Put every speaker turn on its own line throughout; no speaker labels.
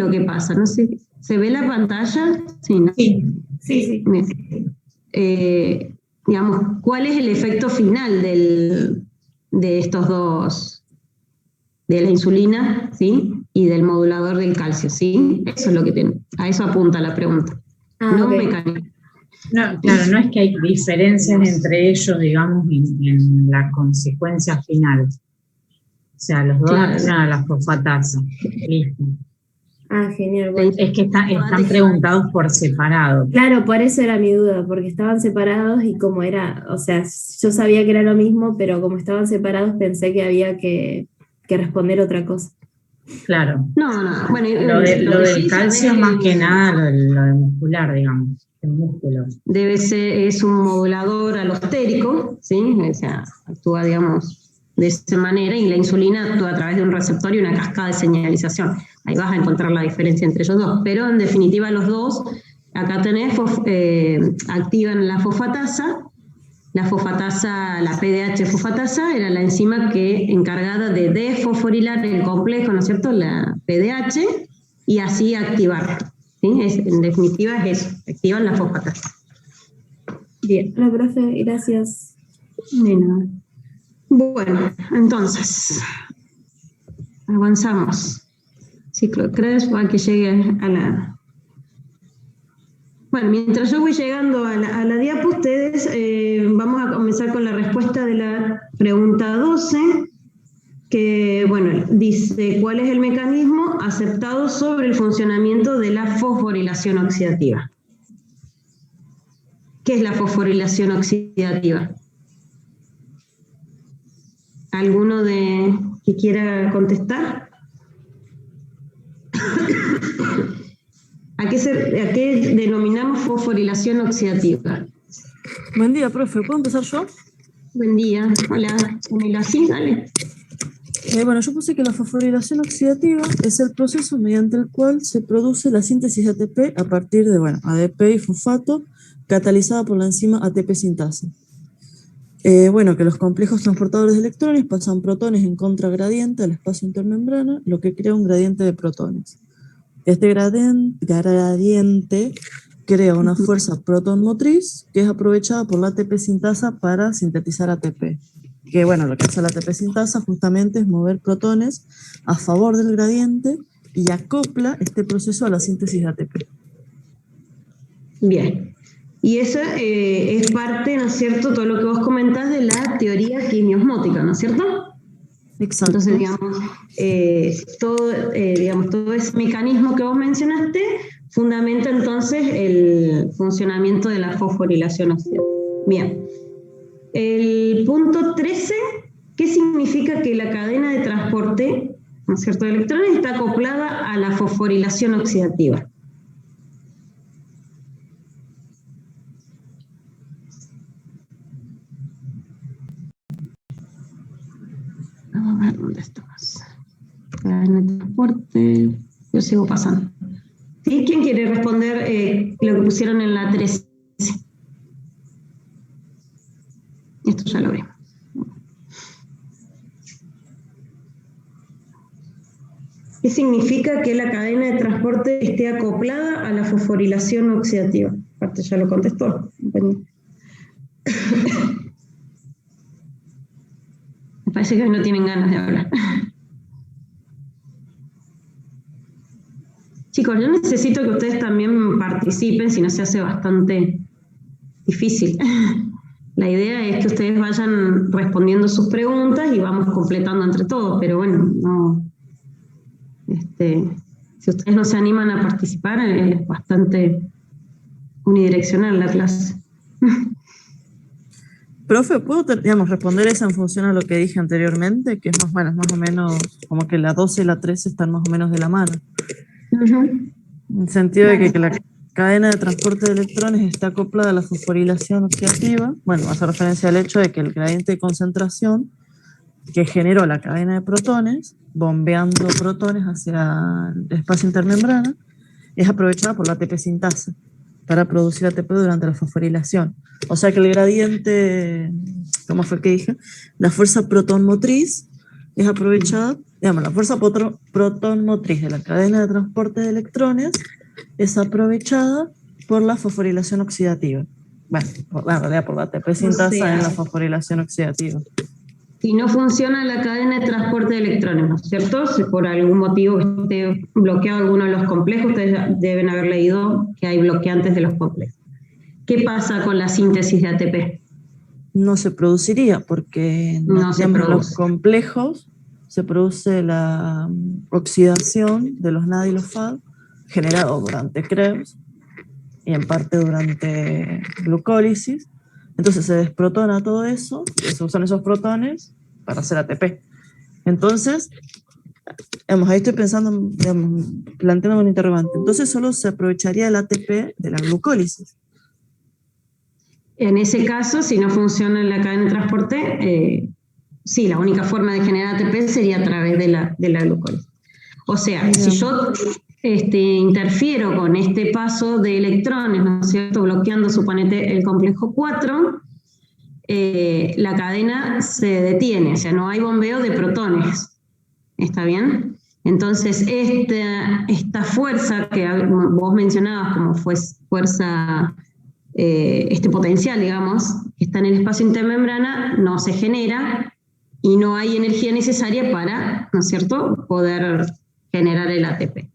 lo que pasa. No sé, ¿se ve la pantalla? Sí, ¿no?
Sí.
Digamos, ¿cuál es el efecto final de estos dos, de la insulina, ¿sí? Y del modulador del calcio, ¿sí? Eso es lo que tiene, a eso apunta la pregunta. No
Okay.
mecanismo.
No, claro, no es que hay diferencias entre ellos, digamos, en la consecuencia final. O sea, los dos accionan a la fosfatasa. Listo.
Genial. Bueno.
Es que están preguntados por separado.
Claro, por eso era mi duda, porque estaban separados y como era, o sea, yo sabía que era lo mismo, pero como estaban separados pensé que había que responder otra cosa.
Claro.
No. Bueno,
lo del calcio es más que nada lo de muscular, digamos, el músculo.
Es un modulador alostérico, ¿sí? O sea, actúa, digamos, de esa manera, y la insulina actúa a través de un receptor y una cascada de señalización. Ahí vas a encontrar la diferencia entre ellos dos, pero en definitiva los dos, acá tenés, activan la fosfatasa. La fosfatasa, la PDH fosfatasa, era la enzima que encargada de desfosforilar el complejo, ¿no es cierto?, la PDH, y así activar. ¿Sí? En definitiva es eso, activan la fosfatasa.
Bien, no, profe, gracias.
De nada. Bueno, entonces, avanzamos. Ciclo 3 para que llegue a la... Bueno, mientras yo voy llegando a la diapo, ustedes vamos a comenzar con la respuesta de la pregunta 12, que, bueno, dice, ¿cuál es el mecanismo aceptado sobre el funcionamiento de la fosforilación oxidativa? ¿Qué es la fosforilación oxidativa? ¿Alguno que quiera contestar? ¿A qué denominamos fosforilación oxidativa?
Buen día, profe. ¿Puedo empezar yo?
Buen día. Hola. Ponelo así, dale.
Bueno, yo puse que la fosforilación oxidativa es el proceso mediante el cual se produce la síntesis de ATP a partir de, ADP y fosfato, catalizada por la enzima ATP sintasa. Que los complejos transportadores de electrones pasan protones en contragradiente al espacio intermembrana, lo que crea un gradiente de protones. Este gradiente crea una fuerza protonmotriz que es aprovechada por la ATP sintasa para sintetizar ATP. Que lo que hace la ATP sintasa justamente es mover protones a favor del gradiente y acopla este proceso a la síntesis de ATP.
Bien. Y esa es parte, ¿no es cierto?, todo lo que vos comentás de la teoría quimiosmótica, ¿no es cierto?
Exacto.
Entonces, todo ese mecanismo que vos mencionaste fundamenta entonces el funcionamiento de la fosforilación oxidativa. Bien. El punto 13, ¿qué significa que la cadena de transporte, ¿no es cierto?, de electrones está acoplada a la fosforilación oxidativa? Vamos a ver dónde estamos. Cadena de transporte, yo sigo pasando. ¿Sí? ¿Quién quiere responder lo que pusieron en la 13? Esto ya lo vimos. ¿Qué significa que la cadena de transporte esté acoplada a la fosforilación oxidativa? Aparte ya lo contestó, compañero. Me parece que hoy no tienen ganas de hablar. Chicos, yo necesito que ustedes también participen, si no se hace bastante difícil. La idea es que ustedes vayan respondiendo sus preguntas y vamos completando entre todos, pero bueno, no... si ustedes no se animan a participar, es bastante unidireccional la clase.
Profe, ¿puedo responder esa en función a lo que dije anteriormente? Que es más o menos, como que la 12 y la 13 están más o menos de la mano. En el sentido de que la cadena de transporte de electrones está acoplada a la fosforilación oxidativa. Hace referencia al hecho de que el gradiente de concentración que generó la cadena de protones, bombeando protones hacia el espacio intermembrana, es aprovechada por la ATP sintasa para producir ATP durante la fosforilación. O sea que el gradiente, ¿cómo fue que dije? La fuerza protonmotriz es aprovechada digamos, la fuerza protón motriz de la cadena de transporte de electrones es aprovechada por la fosforilación oxidativa. Bueno, en realidad por la ATP sintasa en la fosforilación oxidativa.
Si no funciona la cadena de transporte de electrones, ¿no es cierto? Si por algún motivo esté bloqueado alguno de los complejos, ustedes deben haber leído que hay bloqueantes de los complejos. ¿Qué pasa con la síntesis de ATP?
No se produciría porque en los complejos se produce la oxidación de los NAD y los FAD generado durante Krebs y en parte durante glucólisis. Entonces se desprotona todo eso y se usan esos protones para hacer ATP. Entonces, digamos, ahí estoy pensando, digamos, planteando un interrogante. Entonces solo se aprovecharía el ATP de la glucólisis.
En ese caso, si no funciona la cadena de transporte, sí, la única forma de generar ATP sería a través de la glucólisis. O sea, si yo interfiero con este paso de electrones, ¿no es cierto?, bloqueando, suponete, el complejo 4, la cadena se detiene, o sea, no hay bombeo de protones. ¿Está bien? Entonces, esta fuerza que vos mencionabas como fuerza, este potencial, digamos, que está en el espacio intermembrana, no se genera y no hay energía necesaria para, ¿no es cierto?, poder generar el ATP.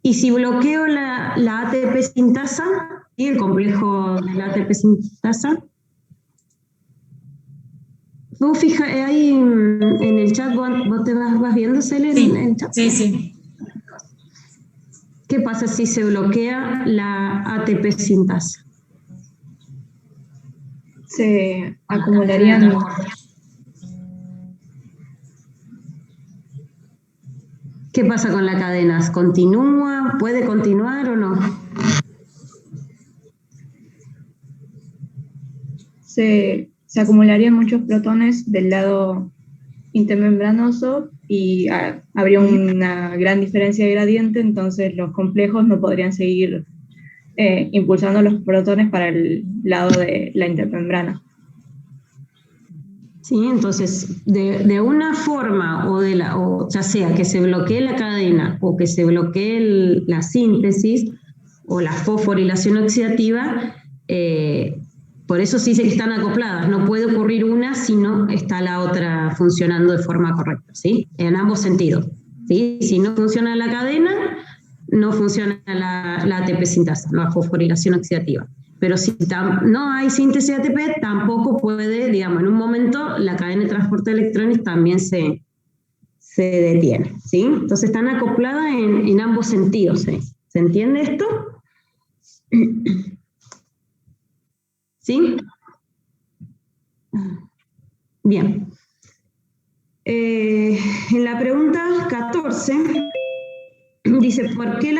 Y si bloqueo la ATP sintasa y el complejo de la ATP sintasa, vos fija, ahí en el chat, vos te vas viendo, Cele,
sí,
en el chat.
Sí.
¿Qué pasa si se bloquea la ATP sintasa?
Se acumularían.
¿Qué pasa con la cadena? ¿Continúa? ¿Puede continuar o no?
Se acumularían muchos protones del lado intermembranoso y habría una gran diferencia de gradiente, entonces los complejos no podrían seguir impulsando los protones para el lado de la intermembrana.
Sí, entonces, de una forma, o ya sea que se bloquee la cadena o que se bloquee la síntesis o la fosforilación oxidativa, por eso sí que están acopladas. No puede ocurrir una si no está la otra funcionando de forma correcta, ¿sí? En ambos sentidos, ¿sí? Si no funciona la cadena, no funciona la ATP sintasa, la fosforilación oxidativa. Pero si no hay síntesis de ATP, tampoco puede, digamos, en un momento la cadena de transporte de electrones también se detiene, ¿sí? Entonces están acopladas en ambos sentidos, ¿sí? ¿Se entiende esto? ¿Sí? Bien. En la pregunta 14 dice, ¿por qué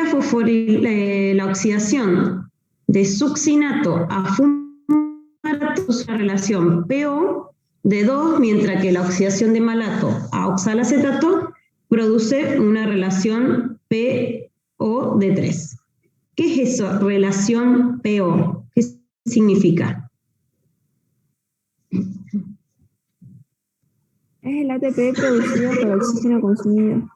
la oxidación de succinato a fumarato es una relación PO de 2, mientras que la oxidación de malato a oxalacetato produce una relación PO de 3? ¿Qué es eso, relación PO? ¿Qué significa?
Es el ATP producido por el oxígeno consumido.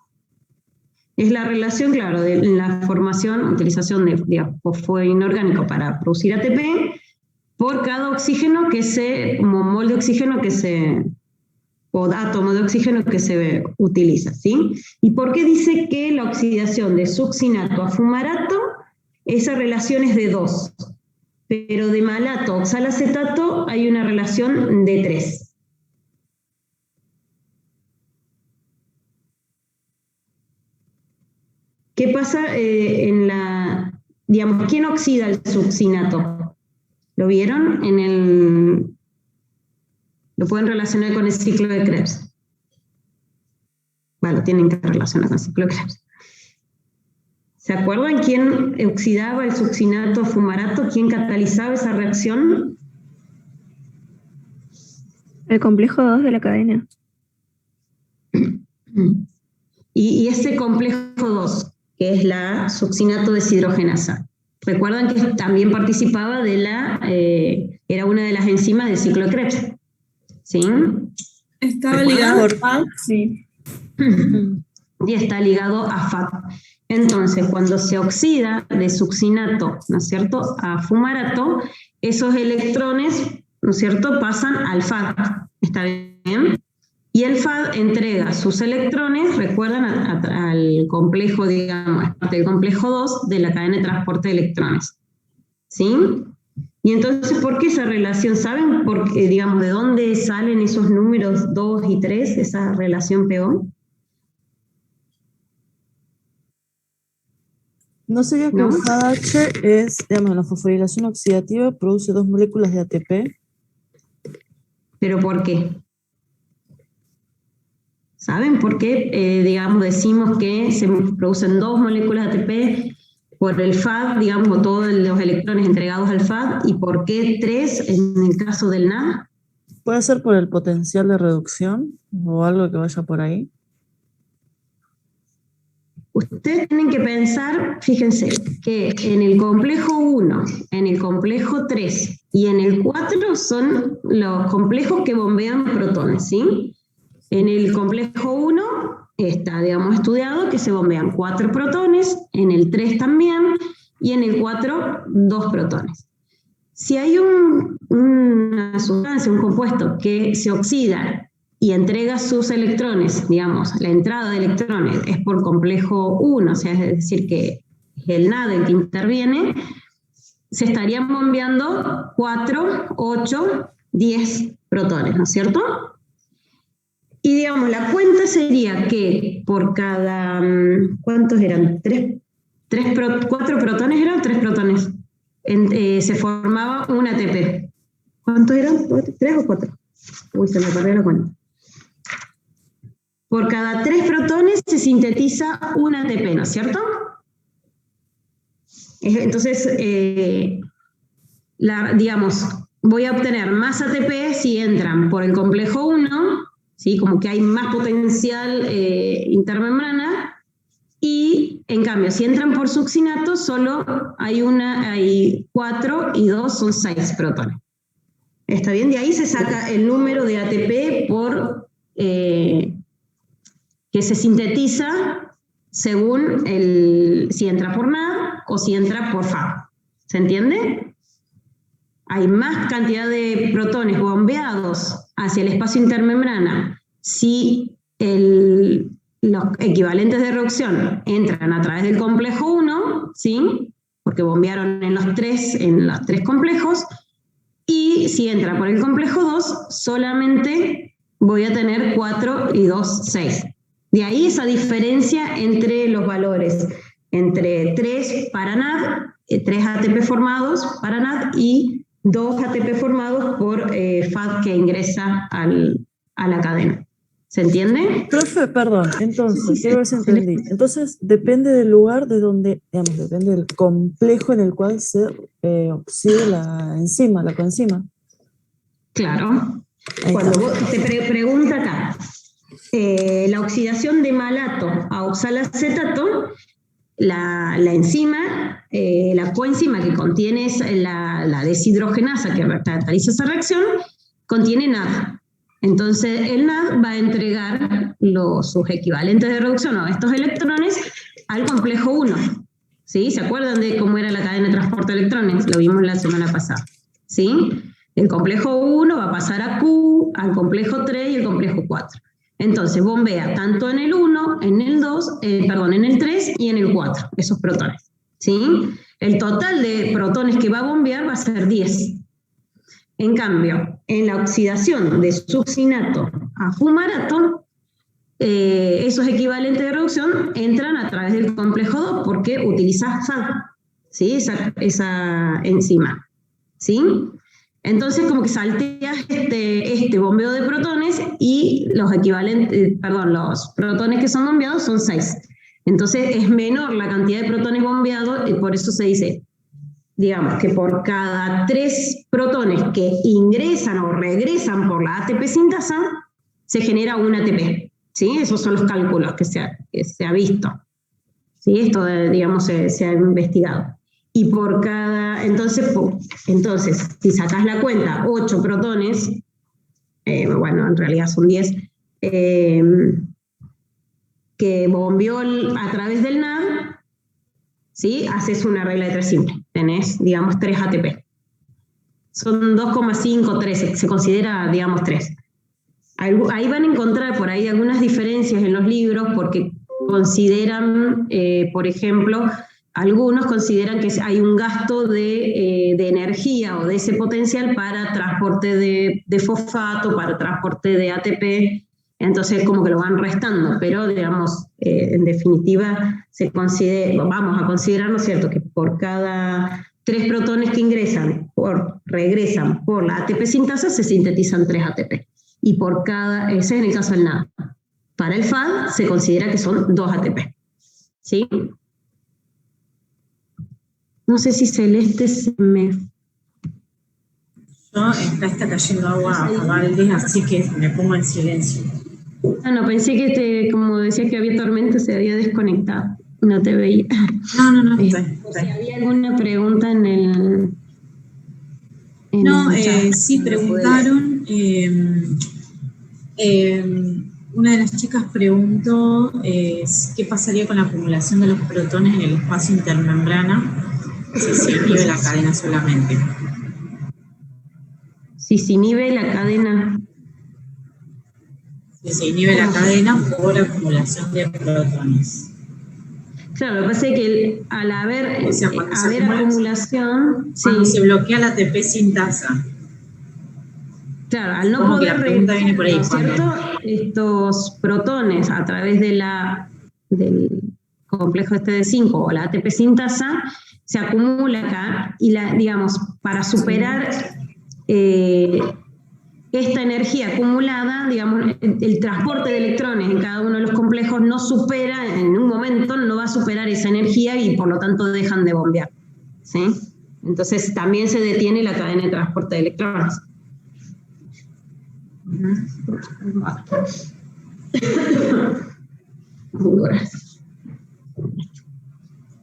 Es la relación, claro, de la formación, utilización de fosforo inorgánico para producir ATP por cada oxígeno como mol de oxígeno o átomo de oxígeno que se utiliza, ¿sí? ¿Y por qué dice que la oxidación de succinato a fumarato, esa relación es de 2? Pero de malato a oxalacetato hay una relación de 3. ¿Qué pasa digamos, quién oxida el succinato? ¿Lo vieron? Lo pueden relacionar con el ciclo de Krebs. Bueno, tienen que relacionar con el ciclo de Krebs. ¿Se acuerdan quién oxidaba el succinato a fumarato? ¿Quién catalizaba esa reacción?
El complejo 2 de la cadena.
Y ese complejo 2, que es la succinato deshidrogenasa. Recuerdan que también participaba era una de las enzimas del ciclo de Krebs. ¿Sí?
Estaba ligado. Sí.
y está ligado a FAD. Entonces, cuando se oxida de succinato, ¿no es cierto?, a fumarato, esos electrones, ¿no es cierto?, pasan al FAD. ¿Está bien? Y el FAD entrega sus electrones, recuerdan, al complejo, digamos, del complejo 2 de la cadena de transporte de electrones. ¿Sí? Y entonces, ¿por qué esa relación? ¿Saben por qué, digamos, de dónde salen esos números 2 y 3, esa relación PO?
¿No sería que
¿No?
el FADH es, digamos, la fosforilación oxidativa produce 2 moléculas de ATP?
¿Pero por qué? ¿Saben por qué, digamos, decimos que se producen 2 moléculas de ATP por el FAD, digamos, o todos los electrones entregados al FAD, y por qué 3 en el caso del NAD?
¿Puede ser por el potencial de reducción o algo que vaya por ahí?
Ustedes tienen que pensar, fíjense, que en el complejo 1, en el complejo 3 y en el 4 son los complejos que bombean protones, ¿sí? En el complejo 1 está, digamos, estudiado que se bombean 4 protones, en el 3 también, y en el 4, 2 protones. Si hay una sustancia, un compuesto que se oxida y entrega sus electrones, digamos, la entrada de electrones es por complejo 1, o sea, es decir, que es el NAD el que interviene, se estarían bombeando 4, 8, 10 protones, ¿no es cierto? Y digamos, la cuenta sería que por cada, ¿cuántos eran? ¿4 protones eran o 3 protones? Se formaba un ATP. ¿Cuántos eran? ¿3 o 4? Uy, se me perdió la cuenta. Por cada 3 protones se sintetiza un ATP, ¿no es cierto? Entonces, digamos, voy a obtener más ATP si entran por el complejo 1, ¿sí? Como que hay más potencial intermembrana, y en cambio, si entran por succinato, solo hay 4 y 2 son 6 protones. ¿Está bien? De ahí se saca el número de ATP por... que se sintetiza según si entra por NAD o si entra por FAD. ¿Se entiende? Hay más cantidad de protones bombeados hacia el espacio intermembrana si los equivalentes de reducción entran a través del complejo 1, ¿sí? Porque bombearon en los tres complejos, y si entra por el complejo 2, solamente voy a tener 4 y 2, 6. De ahí esa diferencia entre los valores, entre 3 para NAD, 3 ATP formados para NAD y 2 ATP formados por FAD que ingresa a la cadena. ¿Se entiende?
Profe, perdón, entonces, quiero ver si entendí. Entonces, depende del lugar de donde, digamos, depende del complejo en el cual se oxide la enzima, la coenzima.
Claro. Cuando vos te pregunta acá, la oxidación de malato a oxalacetato, la enzima, la coenzima que contiene la deshidrogenasa que realiza esa reacción, contiene NAD. Entonces el NAD va a entregar sus equivalentes de reducción o estos electrones al complejo 1. ¿Sí? ¿Se acuerdan de cómo era la cadena de transporte de electrones? Lo vimos la semana pasada. ¿Sí? El complejo 1 va a pasar a Q, al complejo 3 y el complejo 4. Entonces bombea tanto en el 1, en el 2, en el 3 y en el 4, esos protones. ¿Sí? El total de protones que va a bombear va a ser 10. En cambio, en la oxidación de succinato a fumarato, esos equivalentes de reducción entran a través del complejo 2 porque utiliza FAD, ¿sí? esa enzima. ¿Sí? Entonces, como que salteas este bombeo de protones y los protones que son bombeados son 6. Entonces, es menor la cantidad de protones bombeados y por eso se dice, digamos, que por cada 3 protones que ingresan o regresan por la ATP sintasa, se genera un ATP. ¿Sí? Esos son los cálculos que se ha visto. ¿Sí? Esto, digamos, se ha investigado. Y por cada, entonces, si sacas la cuenta, 8 protones, bueno, en realidad son 10, que bombeó a través del NAD, ¿sí? Haces una regla de 3 simple. Tenés, digamos, 3 ATP. Son 2,5, 3, se considera, digamos, 3. Ahí van a encontrar por ahí algunas diferencias en los libros porque consideran, por ejemplo, algunos consideran que hay un gasto de energía o de ese potencial para transporte de fosfato, para transporte de ATP, entonces como que lo van restando, pero digamos, en definitiva, vamos a considerar, ¿no es cierto?, que por cada 3 protones que regresan por la ATP sintasa, se sintetizan 3 ATP. Y por ese es en el caso del NAD. Para el FAD se considera que son 2 ATP. ¿Sí? No sé si Celeste se me...
No, acá está cayendo agua a baldes, así que me pongo en silencio.
Ah, no, pensé que como decía que había tormenta, se había desconectado. No te veía.
No, está.
¿Había alguna pregunta en el...
Sí preguntaron, una de las chicas preguntó qué pasaría con la acumulación de los protones en el espacio intermembrana si se inhibe la cadena solamente.
Si se inhibe la cadena.
Si se inhibe la cadena por acumulación de protones.
Claro, lo que pasa es que al haber, acumulación...
Cuando
sí.
se bloquea la ATP sintasa.
Claro, al no poder
viene por ahí,
¿no es cierto? Estos protones a través del complejo de 5 o la ATP sintasa, se acumula acá y digamos, para superar esta energía acumulada, digamos, el transporte de electrones en cada uno de los complejos no supera, en un momento no va a superar esa energía y por lo tanto dejan de bombear. ¿Sí? Entonces también se detiene la cadena de transporte de electrones.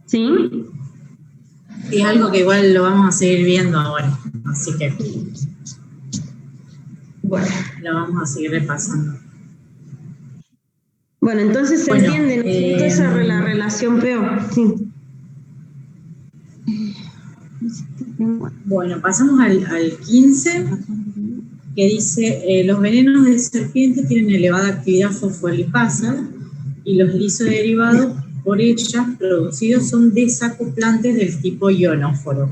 ¿Sí?
Es algo que igual lo vamos a seguir viendo ahora, así que
bueno,
lo vamos a seguir repasando.
Bueno, entonces se entiende, ¿no es cierto? Esa la relación peor. Sí.
Bueno, pasamos al 15, que dice, los venenos de serpiente tienen elevada actividad fosfolipasa y los lisoderivados por ellas producidos son desacoplantes del tipo ionóforo.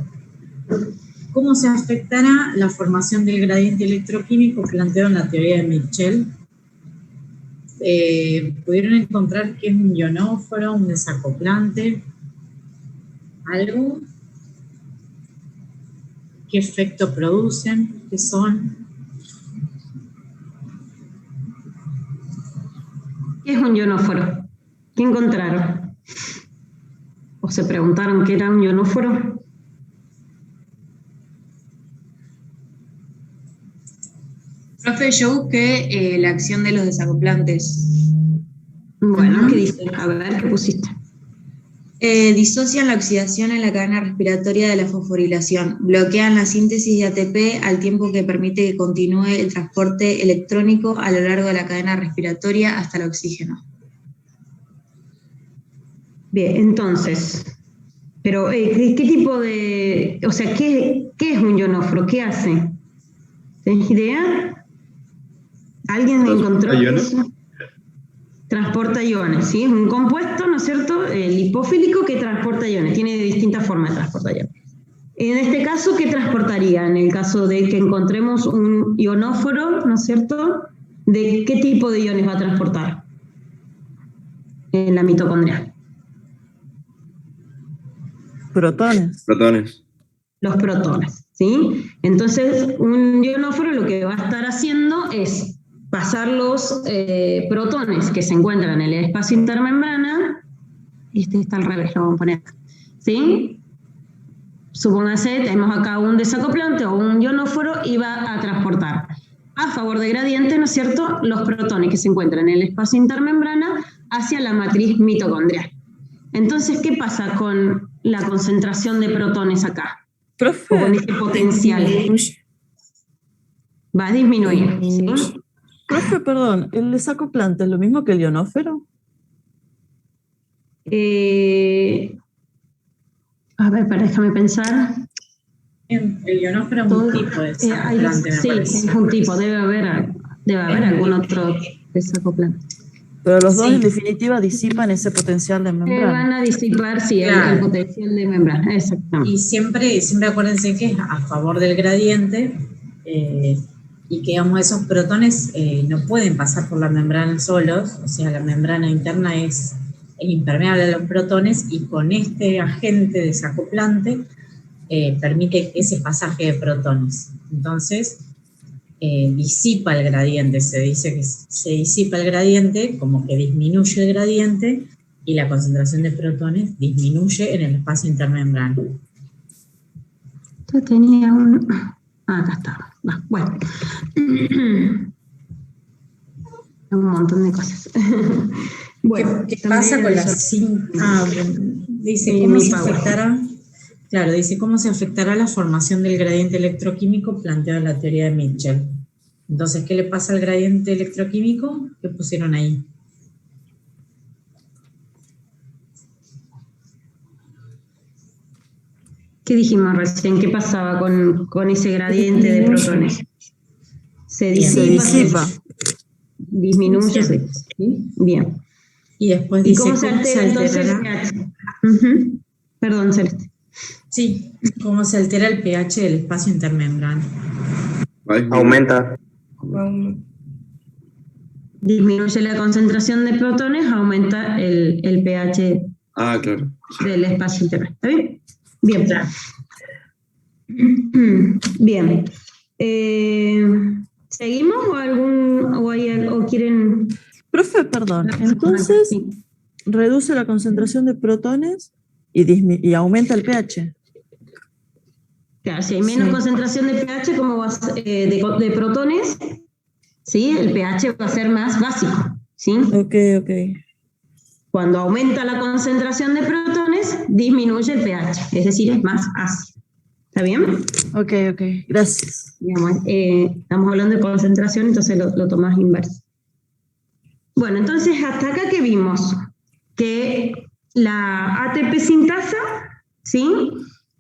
¿Cómo se afectará la formación del gradiente electroquímico planteado en la teoría de Mitchell? ¿Pudieron encontrar qué es un ionóforo, un desacoplante? ¿Algo? ¿Qué efecto producen? ¿Qué son?
¿Qué es un ionóforo? ¿Qué encontraron? ¿O se preguntaron qué era un ionóforo?
Profe, yo busqué la acción de los desacoplantes.
Bueno, ¿qué dice? A ver, ¿qué pusiste?
Disocian la oxidación en la cadena respiratoria de la fosforilación, bloquean la síntesis de ATP al tiempo que permite que continúe el transporte electrónico a lo largo de la cadena respiratoria hasta el oxígeno.
Bien, entonces, pero ¿qué tipo de, o sea, qué es un ionóforo? ¿Qué hace? ¿Tenés idea? ¿Alguien encontró eso? Transporta iones, ¿sí? Es un compuesto, ¿no es cierto? Lipofílico que transporta iones, tiene distintas formas de transportar iones. En este caso, ¿qué transportaría? En el caso de que encontremos un ionóforo, ¿no es cierto? ¿De qué tipo de iones va a transportar en la mitocondria?
Protones.
Protones.
Los protones, ¿sí? Entonces, un ionóforo lo que va a estar haciendo es pasar los protones que se encuentran en el espacio intermembrana, este está al revés, lo vamos a poner acá, ¿sí? Supóngase, tenemos acá un desacoplante o un ionóforo y va a transportar a favor de gradiente, ¿no es cierto?, los protones que se encuentran en el espacio intermembrana hacia la matriz mitocondrial. Entonces, ¿qué pasa con la concentración de protones acá?
Profe,
o con este potencial. Va a disminuir, ¿sí?
Profe, perdón, ¿el desacoplante es lo mismo que el ionófero?
A ver, déjame pensar.
El ionósfero es un tipo de desacoplante, me
sí,
parece.
es un tipo, debe haber algún otro desacoplante.
Pero los dos
Sí.
en definitiva disipan ese potencial de membrana.
Van a disipar, sí,
Claro.
el potencial de membrana, exactamente.
Y siempre acuérdense que es a favor del gradiente y que, digamos, esos protones no pueden pasar por la membrana solos, o sea, la membrana interna es impermeable a los protones y con este agente desacoplante permite ese pasaje de protones. Entonces, disipa el gradiente, se dice que se disipa el gradiente, como que disminuye el gradiente y la concentración de protones disminuye en el espacio intermembrano.
Yo tenía un... acá está. Bueno. Un montón de cosas. Bueno,
¿Qué pasa con las 5? Dice, ¿cómo se afectará? Claro, dice, ¿cómo se afectará la formación del gradiente electroquímico planteado en la teoría de Mitchell? Entonces, ¿qué le pasa al gradiente electroquímico? ¿Qué pusieron ahí?
¿Qué dijimos recién? ¿Qué pasaba con ese gradiente de protones? Se disipa. Disminuye. ¿Sí? Bien.
Y después
¿Y
dice,
cómo se altera entonces el pH? Perdón, Celeste.
Sí, ¿cómo se altera el pH del espacio intermembrano?
Aumenta.
Disminuye la concentración de protones, aumenta el pH
Claro.
del espacio interno. ¿Está bien? Bien.
Claro.
Bien. ¿Seguimos o quieren...?
Profe, perdón. Entonces,
Sí.
reduce la concentración de protones y aumenta el pH.
Claro, si hay menos concentración de pH, ¿cómo va de protones? ¿Sí? El pH va a ser más básico. ¿Sí?
Ok.
Cuando aumenta la concentración de protones, disminuye el pH, es decir, es más ácido. ¿Está bien?
Ok, gracias.
Digamos, estamos hablando de concentración, entonces lo tomás inverso. Bueno, entonces hasta acá que vimos que la ATP sintasa, ¿sí?,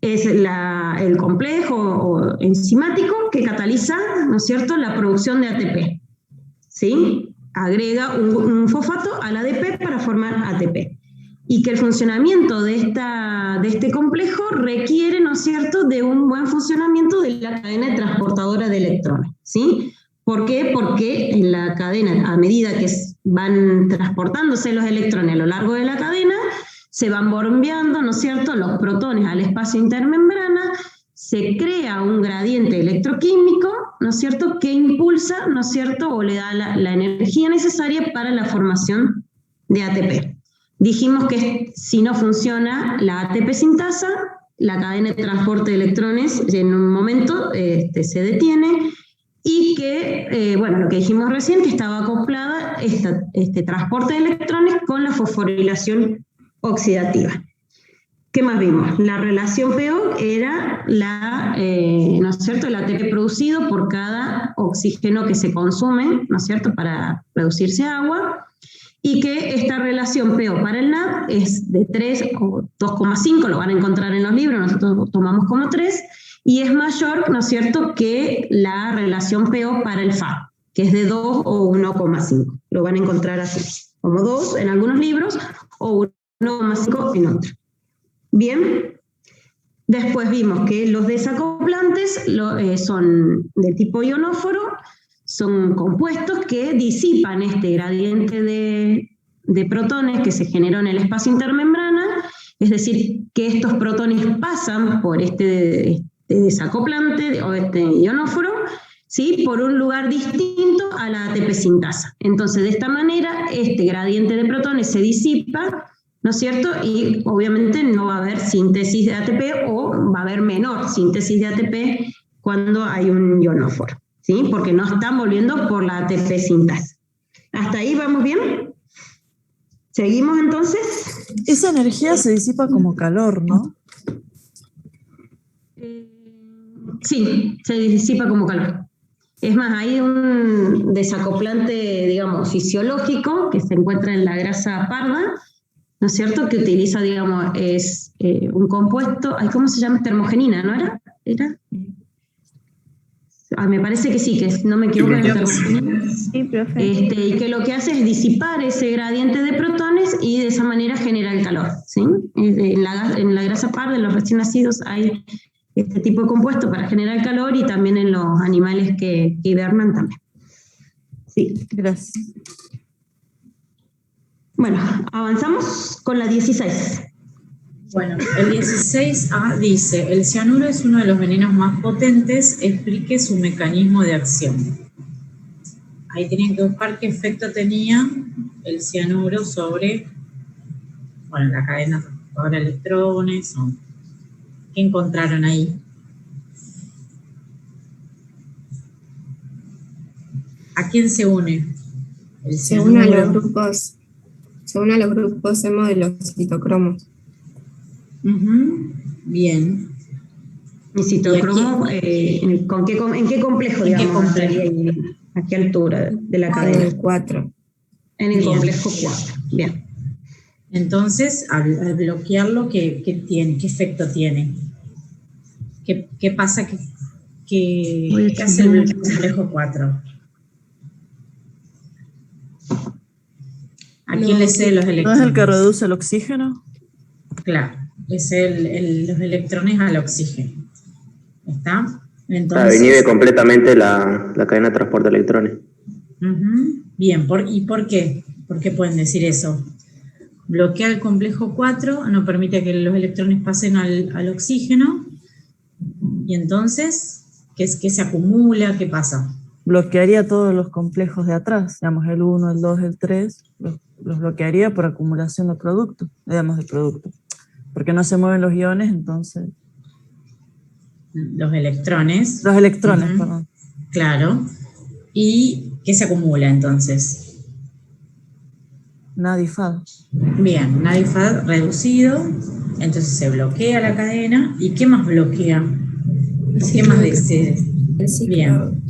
es el complejo enzimático que cataliza, ¿no es cierto?, la producción de ATP, ¿sí? Agrega un fosfato al ADP para formar ATP. Y que el funcionamiento de este complejo requiere, ¿no es cierto?, de un buen funcionamiento de la cadena transportadora de electrones, ¿sí? ¿Por qué? Porque en la cadena, a medida que van transportándose los electrones a lo largo de la cadena, se van bombeando, ¿no es cierto?, los protones al espacio intermembrana, se crea un gradiente electroquímico, ¿no es cierto?, que impulsa, ¿no es cierto?, o le da la energía necesaria para la formación de ATP. Dijimos que si no funciona la ATP sintasa, la cadena de transporte de electrones en un momento se detiene y que, bueno, lo que dijimos recién, que estaba acoplada este transporte de electrones con la fosforilación oxidativa. ¿Qué más vimos? La relación PO era ¿no es cierto?, el ATP producido por cada oxígeno que se consume, ¿no es cierto?, para producirse agua, y que esta relación PO para el NAD es de 3 o 2,5, lo van a encontrar en los libros, nosotros tomamos como 3, y es mayor, ¿no es cierto?, que la relación PO para el FAD, que es de 2 o 1,5. Lo van a encontrar así, como 2 en algunos libros o 1,5 en otros. Bien, después vimos que los desacoplantes son de tipo ionóforo, son compuestos que disipan este gradiente de protones que se generó en el espacio intermembrana, es decir, que estos protones pasan por este desacoplante o este ionóforo, ¿sí?, por un lugar distinto a la ATP sintasa. Entonces, de esta manera, este gradiente de protones se disipa, ¿no es cierto?, y obviamente no va a haber síntesis de ATP o va a haber menor síntesis de ATP cuando hay un ionóforo, ¿sí?, porque no están volviendo por la ATP sintasa. ¿Hasta ahí vamos bien? ¿Seguimos entonces?
Esa energía se disipa como calor, ¿no?
Sí, se disipa como calor. Es más, hay un desacoplante, digamos, fisiológico que se encuentra en la grasa parda, ¿no es cierto? Que utiliza, digamos, es un compuesto, ¿cómo se llama? Termogenina, ¿no era? Me parece que sí, que no me equivoco, es termogenina.
Sí, profe.
Y que lo que hace es disipar ese gradiente de protones y de esa manera genera el calor, ¿sí? En la grasa par de los recién nacidos hay este tipo de compuesto para generar calor y también en los animales que hibernan también. Sí,
gracias.
Bueno, avanzamos con la 16.
Bueno, el 16A dice, el cianuro es uno de los venenos más potentes, explique su mecanismo de acción. Ahí tenían que buscar qué efecto tenía el cianuro sobre, bueno, la cadena transportadora de electrones, o qué encontraron ahí. ¿A quién se une?
Se une a los grupos hemo de los citocromos.
Bien.
¿Y citocromo en qué complejo, digamos, estaría ahí? ¿A qué altura de la cadena?
En el 4.
En el complejo 4. Bien.
Entonces, al bloquearlo, ¿qué efecto tiene? ¿Qué pasa? ¿Qué hace el complejo 4? ¿A quién le cede los electrones?
¿No es el que reduce el oxígeno?
Claro, es los electrones al oxígeno. ¿Está?
Entonces, inhibe completamente la cadena de transporte de electrones.
Bien, ¿y por qué? ¿Por qué pueden decir eso? Bloquea el complejo 4, no permite que los electrones pasen al oxígeno, y entonces, ¿qué se acumula? ¿Qué pasa?
Bloquearía todos los complejos de atrás, digamos el 1, el 2, el 3, los bloquearía por acumulación de productos, digamos de productos, porque no se mueven los iones, entonces...
Los electrones.
Los electrones, perdón.
Claro. ¿Y qué se acumula entonces?
NADIFAD.
Bien, NADIFAD reducido, entonces se bloquea la cadena. ¿Y qué más bloquea? ¿Qué más dice?
El ciclo.
Bien.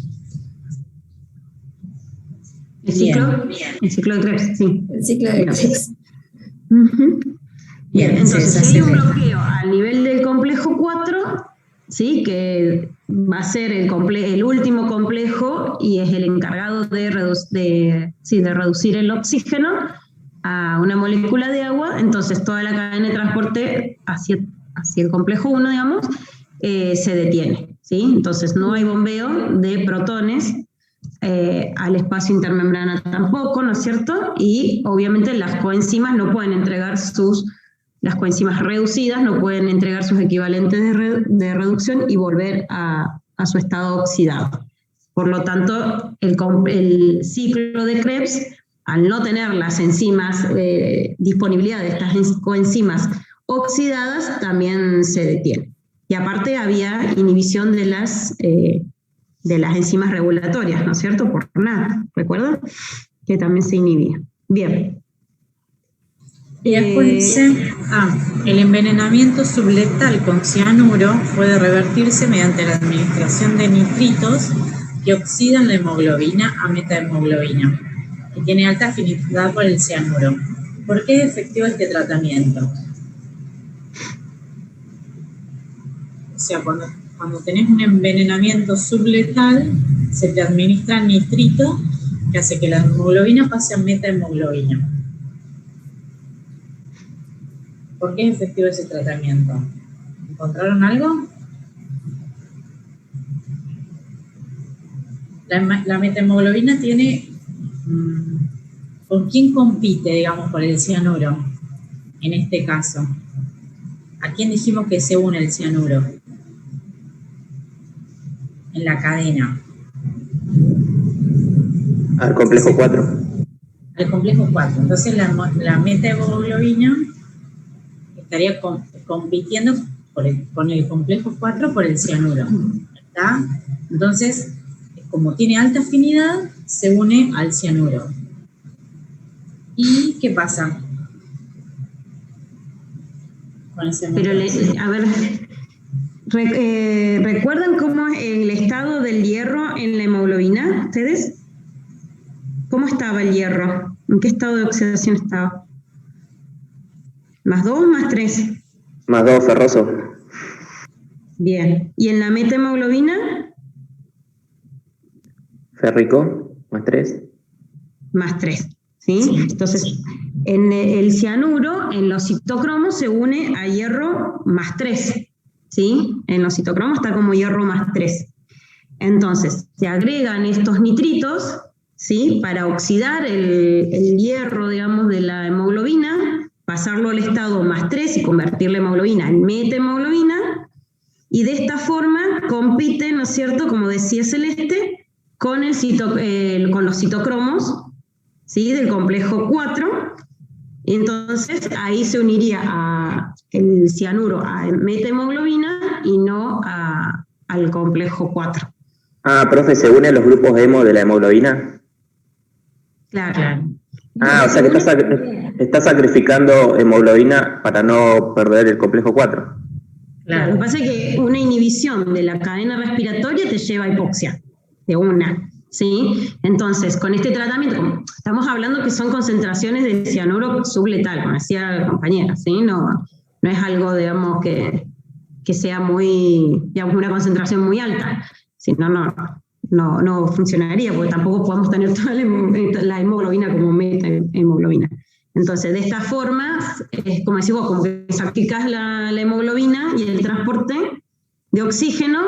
¿El ciclo? El ciclo de Krebs, sí.
El ciclo de Krebs.
Bien, entonces si hay un bloqueo al nivel del complejo 4, ¿sí? Que va a ser el último complejo y es el encargado de reducir el oxígeno a una molécula de agua, entonces toda la cadena de transporte hacia el complejo 1, digamos, se detiene, ¿sí? Entonces no hay bombeo de protones al espacio intermembrana tampoco, ¿no es cierto? Y obviamente las coenzimas no pueden entregar las coenzimas reducidas no pueden entregar sus equivalentes de reducción y volver a su estado oxidado. Por lo tanto, el ciclo de Krebs, al no tener las enzimas, disponibilidad de estas coenzimas oxidadas, también se detiene. Y aparte había inhibición de las enzimas regulatorias, ¿no es cierto? Por nada, ¿recuerdan? Que también se inhibía. Bien.
Y después dice, el envenenamiento subletal con cianuro puede revertirse mediante la administración de nitritos que oxidan la hemoglobina a metahemoglobina y tiene alta afinidad por el cianuro. ¿Por qué es efectivo este tratamiento? O sea, cuando tenés un envenenamiento subletal, se te administra nitrito que hace que la hemoglobina pase a metahemoglobina. ¿Por qué es efectivo ese tratamiento? ¿Encontraron algo? La metahemoglobina tiene... ¿Con quién compite, digamos, por el cianuro? En este caso. ¿A quién dijimos que se une el cianuro? En la cadena.
Al complejo 4.
Al complejo 4. Entonces la metahemoglobina estaría compitiendo con el complejo 4 por el cianuro. ¿Está? Entonces, como tiene alta afinidad, se une al cianuro. ¿Y qué pasa con ese
¿recuerdan cómo es el estado del hierro en la hemoglobina? ¿Ustedes? ¿Cómo estaba el hierro? ¿En qué estado de oxidación estaba? ¿Más 2 más 3?
Más 2, ferroso.
Bien. ¿Y en la metahemoglobina?
Férrico, más 3.
Más 3. ¿Sí? Entonces, en el cianuro, en los citocromos, se une a hierro más 3. ¿Sí? En los citocromos está como hierro más 3. Entonces, se agregan estos nitritos, ¿sí? Para oxidar el hierro, digamos, de la hemoglobina, pasarlo al estado más 3 y convertir la hemoglobina en metahemoglobina, y de esta forma compite, ¿no es cierto?, como decía Celeste, con, con los citocromos, ¿sí?, del complejo 4. Entonces ahí se uniría el cianuro a metahemoglobina y no al complejo 4.
Ah, profe, ¿se une a los grupos hemo de la hemoglobina?
Claro.
Ah, o sea que está sacrificando hemoglobina para no perder el complejo 4.
Claro, lo que pasa es que una inhibición de la cadena respiratoria te lleva a hipoxia, de una, ¿sí? Entonces, con este tratamiento, estamos hablando que son concentraciones de cianuro subletal, como decía la compañera, ¿sí? No es algo, digamos, que sea muy, digamos, una concentración muy alta, sino no funcionaría, porque tampoco podemos tener toda la hemoglobina como metahemoglobina. Entonces, de esta forma, es como decís vos, como que sacrificás la hemoglobina y el transporte de oxígeno,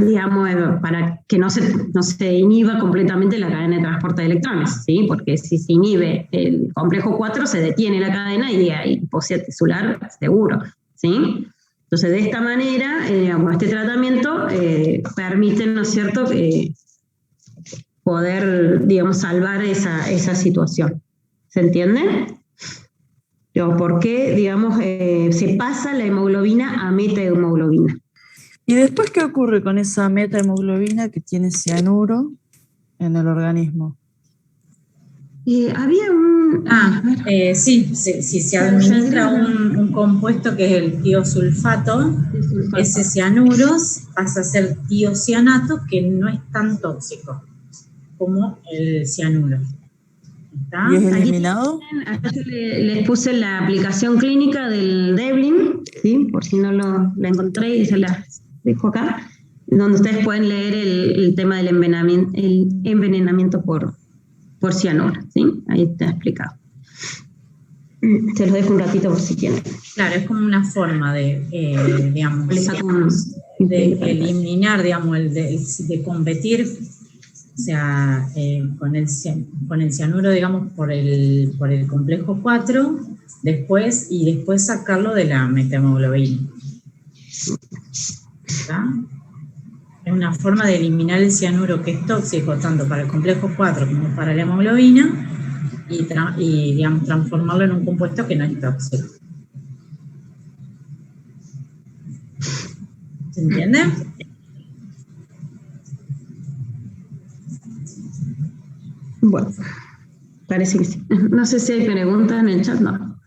digamos, para que no se inhiba completamente la cadena de transporte de electrones, ¿sí? Porque si se inhibe el complejo 4, se detiene la cadena y hay hipoxia tisular seguro, ¿sí? Entonces, de esta manera, digamos, este tratamiento permite, ¿no es cierto?, poder, digamos, salvar esa situación. ¿Se entiende? ¿Por qué, digamos, se pasa la hemoglobina a metahemoglobina?
¿Y después qué ocurre con esa metahemoglobina que tiene cianuro en el organismo?
Había un...
Si se administra un compuesto que es el tiosulfato, ese cianuro pasa a ser tiocianato, que no es tan tóxico como el cianuro. ¿Está?
¿Y es eliminado?
Aquí les puse la aplicación clínica del Devlin, ¿sí? Por si no la encontré y se la dejo acá, donde ustedes pueden leer el tema del envenenamiento por cianuro, ¿sí? Ahí está explicado. Se los dejo un ratito por si quieren.
Claro, es como una forma de, digamos, de eliminar, digamos, de competir, o sea, con el cianuro, digamos, por el complejo 4, después sacarlo de la metahemoglobina. ¿Está? Es una forma de eliminar el cianuro, que es tóxico tanto para el complejo 4 como para la hemoglobina, y digamos, transformarlo en un compuesto que no es tóxico. ¿Se entiende?
Bueno, parece que sí. No sé si hay preguntas en el chat, no.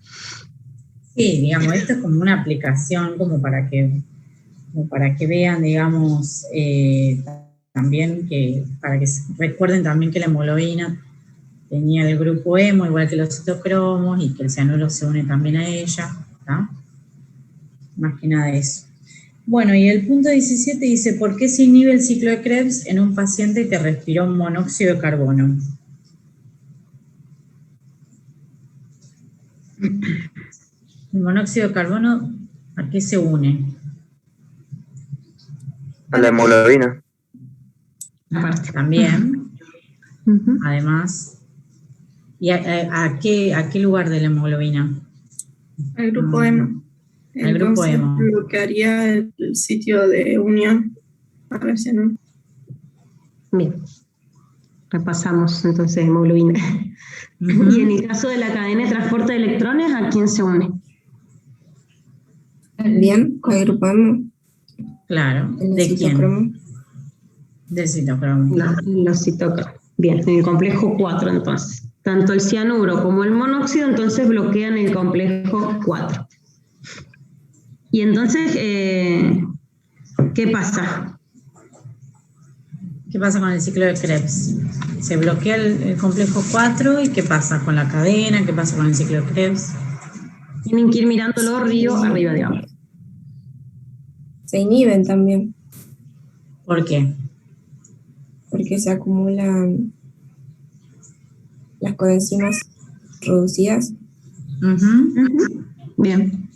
Sí, digamos, esto es como una aplicación como para que vean, digamos, también para que recuerden también que la hemoglobina tenía el grupo hemo, igual que los citocromos, y que el cianuro se une también a ella, ¿tá? Más que nada eso. Bueno, y el punto 17 dice, ¿por qué se inhibe el ciclo de Krebs en un paciente que respiró monóxido de carbono? El monóxido de carbono, ¿a qué se une?
A la hemoglobina.
También. Además, ¿y a qué lugar de la hemoglobina?
Al grupo hemo.
Al grupo hemo.
Bloquearía el sitio de unión para el cianuro.
Bien. Repasamos entonces hemoglobina. Y en el caso de la cadena de transporte de electrones, ¿a quién se une?
Bien, con el grupo hemo.
Claro. ¿De quién? Del citocromo.
Los citocromos. Bien, en el complejo 4 entonces. Tanto el cianuro como el monóxido entonces bloquean el complejo 4. Y entonces, ¿qué pasa?
¿Qué pasa con el ciclo de Krebs? Se bloquea el complejo 4 y ¿qué pasa con la cadena? ¿Qué pasa con el ciclo de Krebs?
Tienen que ir mirándolo río arriba, digamos.
Se inhiben también,
¿Por qué?
porque se acumulan las coenzimas reducidas.
Bien.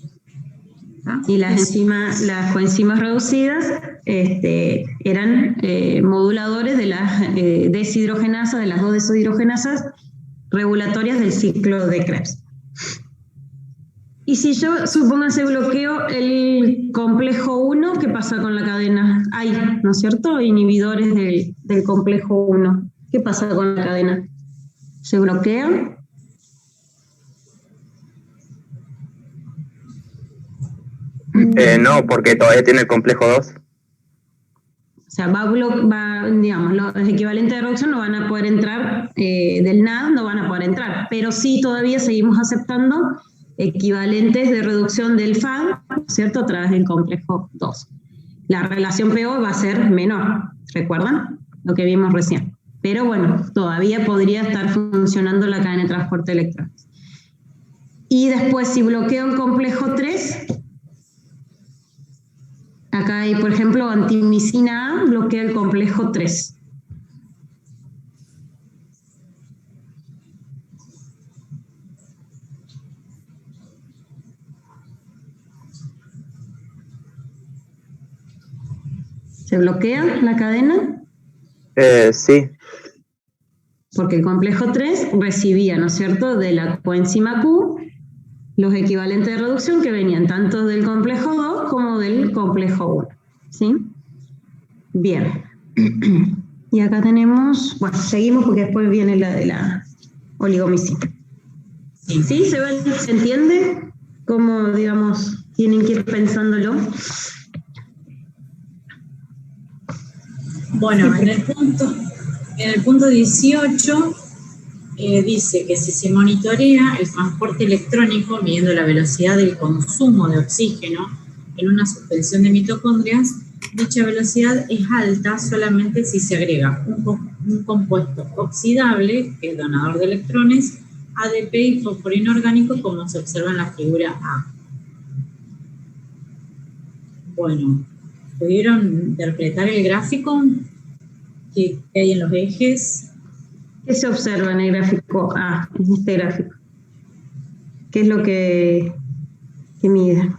Y las coenzimas reducidas eran moduladores de las deshidrogenasas, de las dos deshidrogenasas regulatorias del ciclo de Krebs. Y si yo, supóngase, bloqueo el complejo 1, ¿qué pasa con la cadena? Hay, ¿no es cierto?, inhibidores del complejo 1. ¿Qué pasa con la cadena? ¿Se bloquea?
No, porque todavía tiene el complejo 2.
O sea, digamos, los equivalentes de reducción no van a poder entrar, del NAD no van a poder entrar, pero sí todavía seguimos aceptando equivalentes de reducción del FAD, ¿cierto?, a través del complejo 2. La relación PO va a ser menor, ¿recuerdan? Lo que vimos recién. Pero bueno, todavía podría estar funcionando la cadena de transporte de electrones. Y después, si bloqueo el complejo 3, acá hay, por ejemplo, antimicina A, bloquea el complejo 3. ¿Se bloquea la cadena?
Sí.
Porque el complejo 3 recibía, ¿no es cierto?, de la coenzima Q los equivalentes de reducción que venían tanto del complejo 2 como del complejo 1. ¿Sí? Bien. Y acá tenemos, bueno, seguimos porque después viene la de la oligomicina. ¿Sí? ¿Se entiende cómo, digamos, tienen que ir pensándolo?
Bueno, en el punto 18 dice que si se monitorea el transporte electrónico midiendo la velocidad del consumo de oxígeno en una suspensión de mitocondrias, dicha velocidad es alta solamente si se agrega un compuesto oxidable, que es donador de electrones, ADP y fosforino orgánico, como se observa en la figura A. Bueno, ¿pudieron interpretar el gráfico que hay en los ejes?
¿Qué se observa en el gráfico A, en este gráfico? ¿Qué es lo que mide?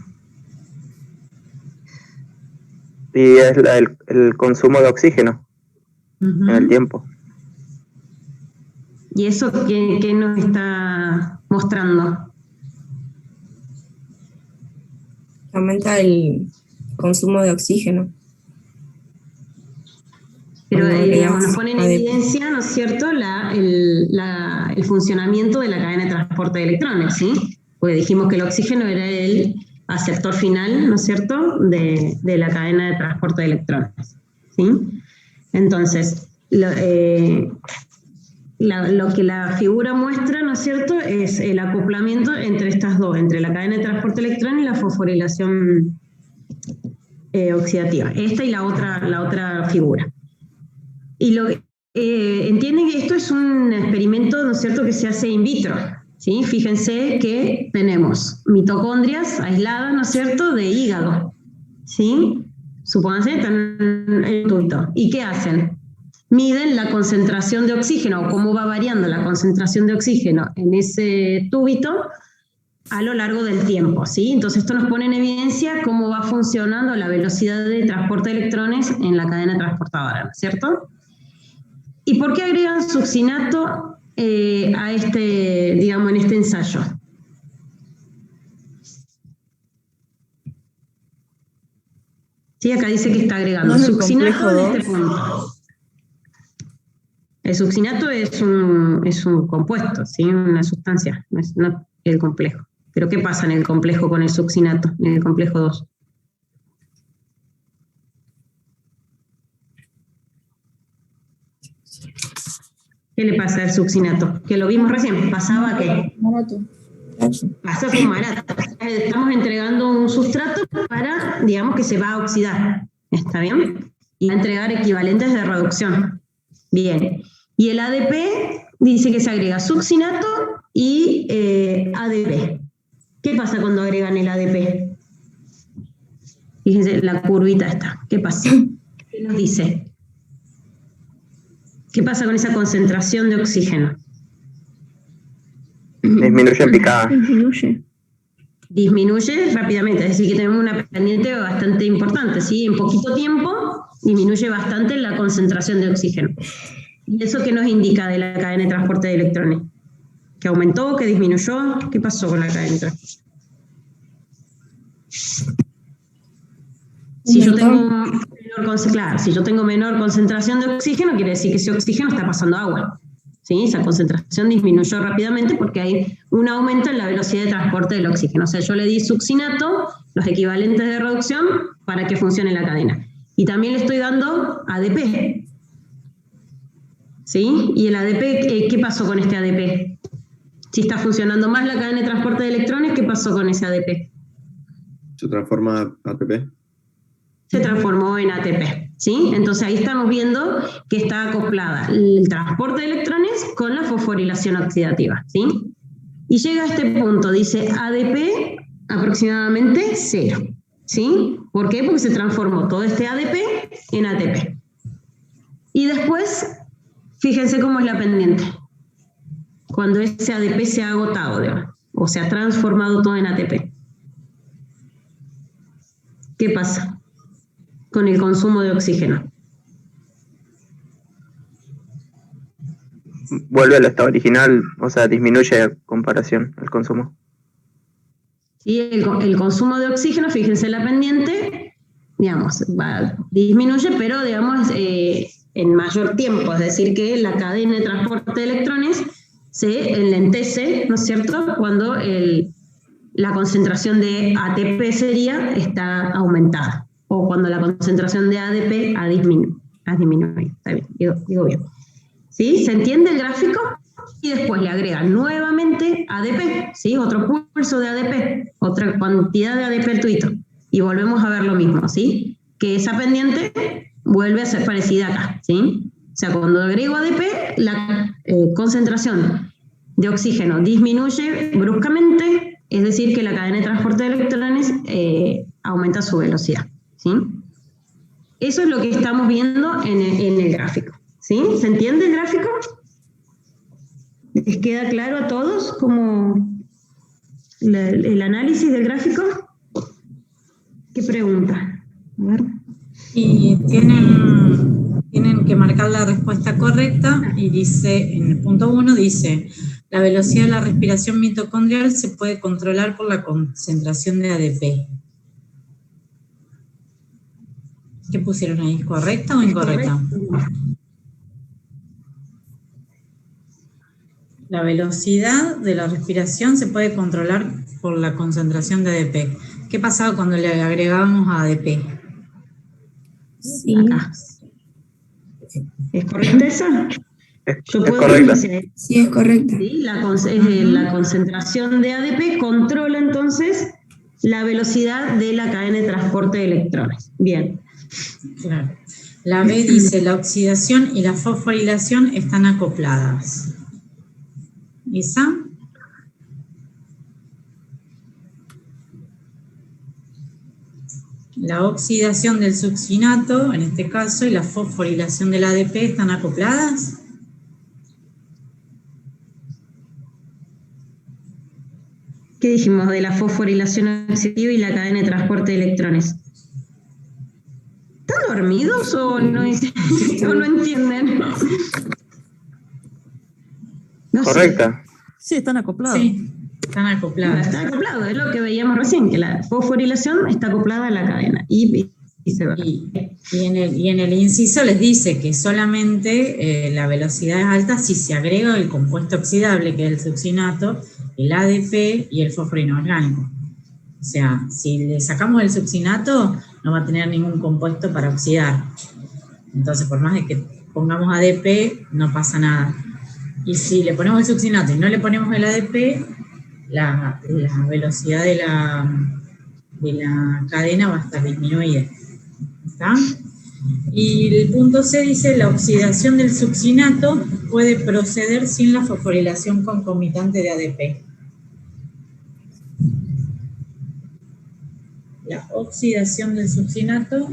Y es el consumo de oxígeno en el tiempo.
¿Y eso qué nos está mostrando?
Aumenta el consumo de oxígeno.
Pero digamos, nos pone en evidencia, ¿no es cierto?, el funcionamiento de la cadena de transporte de electrones, ¿sí? Porque dijimos que el oxígeno era el aceptor final, ¿no es cierto?, de la cadena de transporte de electrones, ¿sí? Entonces, lo que la figura muestra, ¿no es cierto?, es el acoplamiento entre estas dos, entre la cadena de transporte de electrones y la fosforilación oxidativa. Esta y la otra figura. Y entienden que esto es un experimento, ¿no es cierto?, que se hace in vitro, ¿sí? Fíjense que tenemos mitocondrias aisladas, ¿no es cierto?, de hígado, ¿sí? Supónganse, están en el tubito. ¿Y qué hacen? Miden la concentración de oxígeno, o cómo va variando la concentración de oxígeno en ese tubito a lo largo del tiempo, ¿sí? Entonces esto nos pone en evidencia cómo va funcionando la velocidad de transporte de electrones en la cadena transportadora, ¿no es cierto? ¿Y por qué agregan succinato a digamos, en este ensayo? Sí, acá dice que está agregando succinato en este punto. El succinato es un compuesto, ¿sí?, una sustancia, no es el complejo. Pero ¿qué pasa en el complejo con el succinato, en el complejo 2? ¿Qué le pasa al succinato? Que lo vimos recién, pasaba que pasa fumarato. Estamos entregando un sustrato para, digamos, que se va a oxidar, ¿está bien? Y va a entregar equivalentes de reducción. Bien. Y el ADP dice que se agrega succinato y ADP. ¿Qué pasa cuando agregan el ADP? Fíjense, la curvita está. ¿Qué pasa? ¿Qué nos dice? ¿Qué pasa con esa concentración de oxígeno?
Disminuye en picada.
Disminuye rápidamente, es decir, que tenemos una pendiente bastante importante, ¿sí? En poquito tiempo disminuye bastante la concentración de oxígeno. ¿Y eso qué nos indica de la cadena de transporte de electrones? ¿Que aumentó? ¿Que disminuyó? ¿Qué pasó con la cadena de transporte? Si yo tengo menor concentración de oxígeno, quiere decir que ese oxígeno está pasando agua. ¿Sí? Esa concentración disminuyó rápidamente porque hay un aumento en la velocidad de transporte del oxígeno. O sea, yo le di succinato, los equivalentes de reducción, para que funcione la cadena. Y también le estoy dando ADP. ¿Sí? ¿Y el ADP, qué pasó con este ADP? Si está funcionando más la cadena de transporte de electrones, ¿qué pasó con ese ADP?
¿Se transforma a ATP?
Se transformó en ATP, ¿sí? Entonces ahí estamos viendo que está acoplada el transporte de electrones con la fosforilación oxidativa, ¿sí? Y llega a este punto, dice ADP aproximadamente 0, ¿sí? ¿Por qué? Porque se transformó todo este ADP en ATP. Y después, fíjense cómo es la pendiente. Cuando ese ADP se ha agotado, digamos, o se ha transformado todo en ATP. ¿Qué pasa con el consumo de oxígeno?
Vuelve al estado original, o sea, disminuye a comparación el consumo.
Y el consumo de oxígeno, fíjense la pendiente, digamos, disminuye, pero digamos en mayor tiempo, es decir, que la cadena de transporte de electrones se enlentece, ¿no es cierto?, cuando la concentración de ATP está aumentada, o cuando la concentración de ADP ha disminuido. Está bien, digo bien. ¿Sí? ¿Se entiende el gráfico? Y después le agregan nuevamente ADP, ¿sí? Otro pulso de ADP, otra cantidad de ADP tuito. Y volvemos a ver lo mismo, ¿sí? Que esa pendiente vuelve a ser parecida acá, ¿sí? O sea, cuando agrego ADP, la concentración de oxígeno disminuye bruscamente, es decir, que la cadena de transporte de electrones aumenta su velocidad, ¿sí? Eso es lo que estamos viendo en el gráfico, ¿sí? ¿Se entiende el gráfico? ¿Les queda claro a todos cómo el análisis del gráfico? ¿Qué pregunta? A ver.
Y tienen que marcar la respuesta correcta y dice, en el punto 1 dice, la velocidad de la respiración mitocondrial se puede controlar por la concentración de ADP. ¿Qué pusieron ahí? ¿Correcta o incorrecta? La velocidad de la respiración se puede controlar por la concentración de ADP. ¿Qué pasaba cuando le agregábamos a ADP?
Sí.
Acá. ¿Es correcta esa?
Es correcta.
Sí, es correcta.
¿Sí? La concentración de ADP controla entonces la velocidad de la cadena de transporte de electrones. Bien.
Claro. La B dice, la oxidación y la fosforilación están acopladas. ¿Esa? La oxidación del succinato, en este caso, y la fosforilación del ADP están acopladas.
¿Qué dijimos de la fosforilación oxidativa y la cadena de transporte de electrones? ¿Están dormidos o no entienden? No
Correcta.
Sí, están acoplados.
Sí, están acopladas.
Está acoplado, es lo que veíamos recién, que la fosforilación está acoplada a la cadena y viceversa.
Y en el inciso les dice que solamente la velocidad es alta si se agrega el compuesto oxidable, que es el succinato, el ADP y el fósforo inorgánico. O sea, si le sacamos el succinato, no va a tener ningún compuesto para oxidar. Entonces, por más de que pongamos ADP, no pasa nada. Y si le ponemos el succinato y no le ponemos el ADP, la velocidad de la cadena va a estar disminuida. ¿Está? Y el punto C dice, la oxidación del succinato puede proceder sin la fosforilación concomitante de ADP. La oxidación del succinato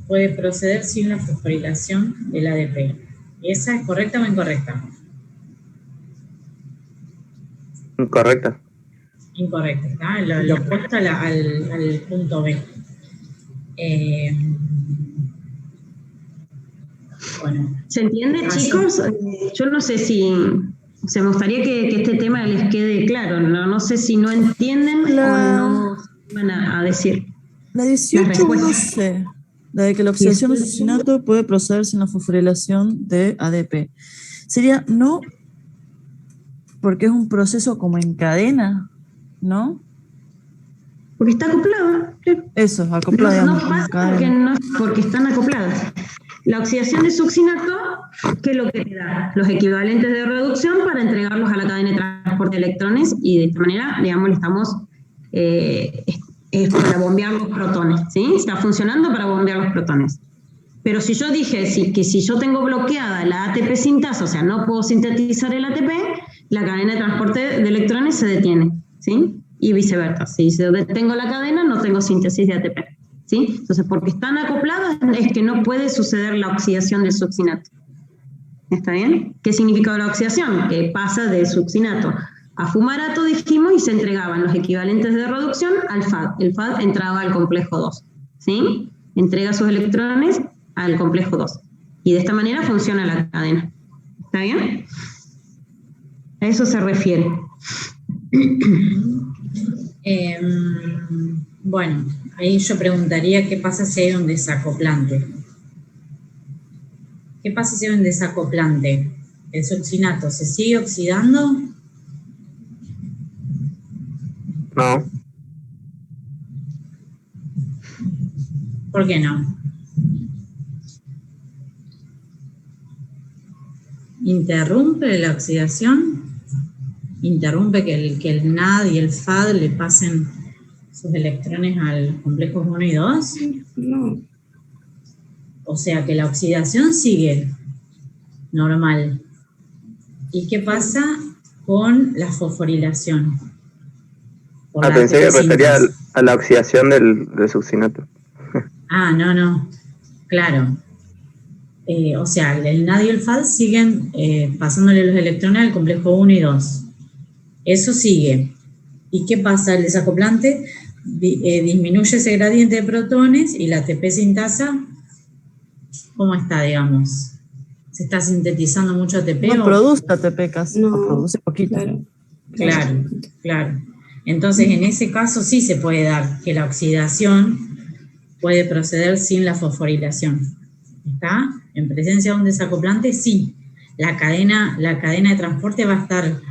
puede proceder sin la fosforilación del ADP. ¿Esa es correcta o incorrecta?
Incorrecta.
Incorrecta, ¿está? Lo opuesto al punto B. Bueno.
¿Se entiende, chicos? Yo no sé si... me gustaría que este tema les quede claro. No sé si no entienden o no van a decir.
La 18.1c, la de que la oxidación del succinato puede proceder sin la fosforilación de ADP. Sería no, porque es un proceso como en cadena, ¿no?
Porque está acoplado.
Eso, acoplado.
No pasa porque están acopladas. La oxidación de succinato, ¿qué es lo que te da? Los equivalentes de reducción para entregarlos a la cadena de transporte de electrones y de esta manera, digamos, estamos para bombear los protones, ¿sí? Está funcionando para bombear los protones. Pero si yo dije que si yo tengo bloqueada la ATP sintasa, o sea, no puedo sintetizar el ATP, la cadena de transporte de electrones se detiene, ¿sí? Y viceversa. Si yo detengo la cadena, no tengo síntesis de ATP, ¿sí? Entonces, porque están acopladas, es que no puede suceder la oxidación del succinato. ¿Está bien? ¿Qué significa la oxidación? Que pasa de succinato a fumarato, dijimos, y se entregaban los equivalentes de reducción al FAD. El FAD entraba al complejo 2, ¿sí? Entrega sus electrones al complejo 2. Y de esta manera funciona la cadena. ¿Está bien? A eso se refiere.
Bueno, ahí yo preguntaría qué pasa si hay un desacoplante. ¿Qué pasa si hay un desacoplante? ¿El succinato se sigue oxidando?
No.
¿Por qué no? ¿Interrumpe la oxidación? ¿Interrumpe que el NAD y el FAD le pasen sus electrones al complejo 1 y 2?
No.
O sea que la oxidación sigue normal. ¿Y qué pasa con la fosforilación?
Pensé que refería a la oxidación del succinato.
No. Claro. O sea, el NAD y el FAD siguen pasándole los electrones al complejo 1 y 2. Eso sigue. ¿Y qué pasa? El desacoplante disminuye ese gradiente de protones y la ATP sintasa, ¿cómo está, digamos? ¿Se está sintetizando mucho ATP?
No produce ATP casi,
No,
produce poquito.
Claro. Entonces, en ese caso sí se puede dar que la oxidación puede proceder sin la fosforilación. ¿Está? En presencia de un desacoplante, sí. La cadena de transporte va a estar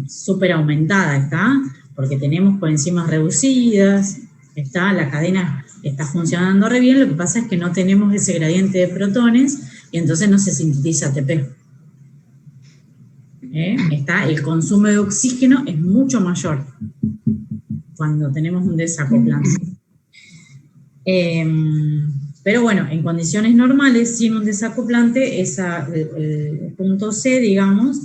súper aumentada, ¿está? Porque tenemos coenzimas reducidas, ¿está? La cadena está funcionando re bien, lo que pasa es que no tenemos ese gradiente de protones y entonces no se sintetiza ATP. Está, el consumo de oxígeno es mucho mayor cuando tenemos un desacoplante. Pero bueno, en condiciones normales, sin un desacoplante, el punto C, digamos,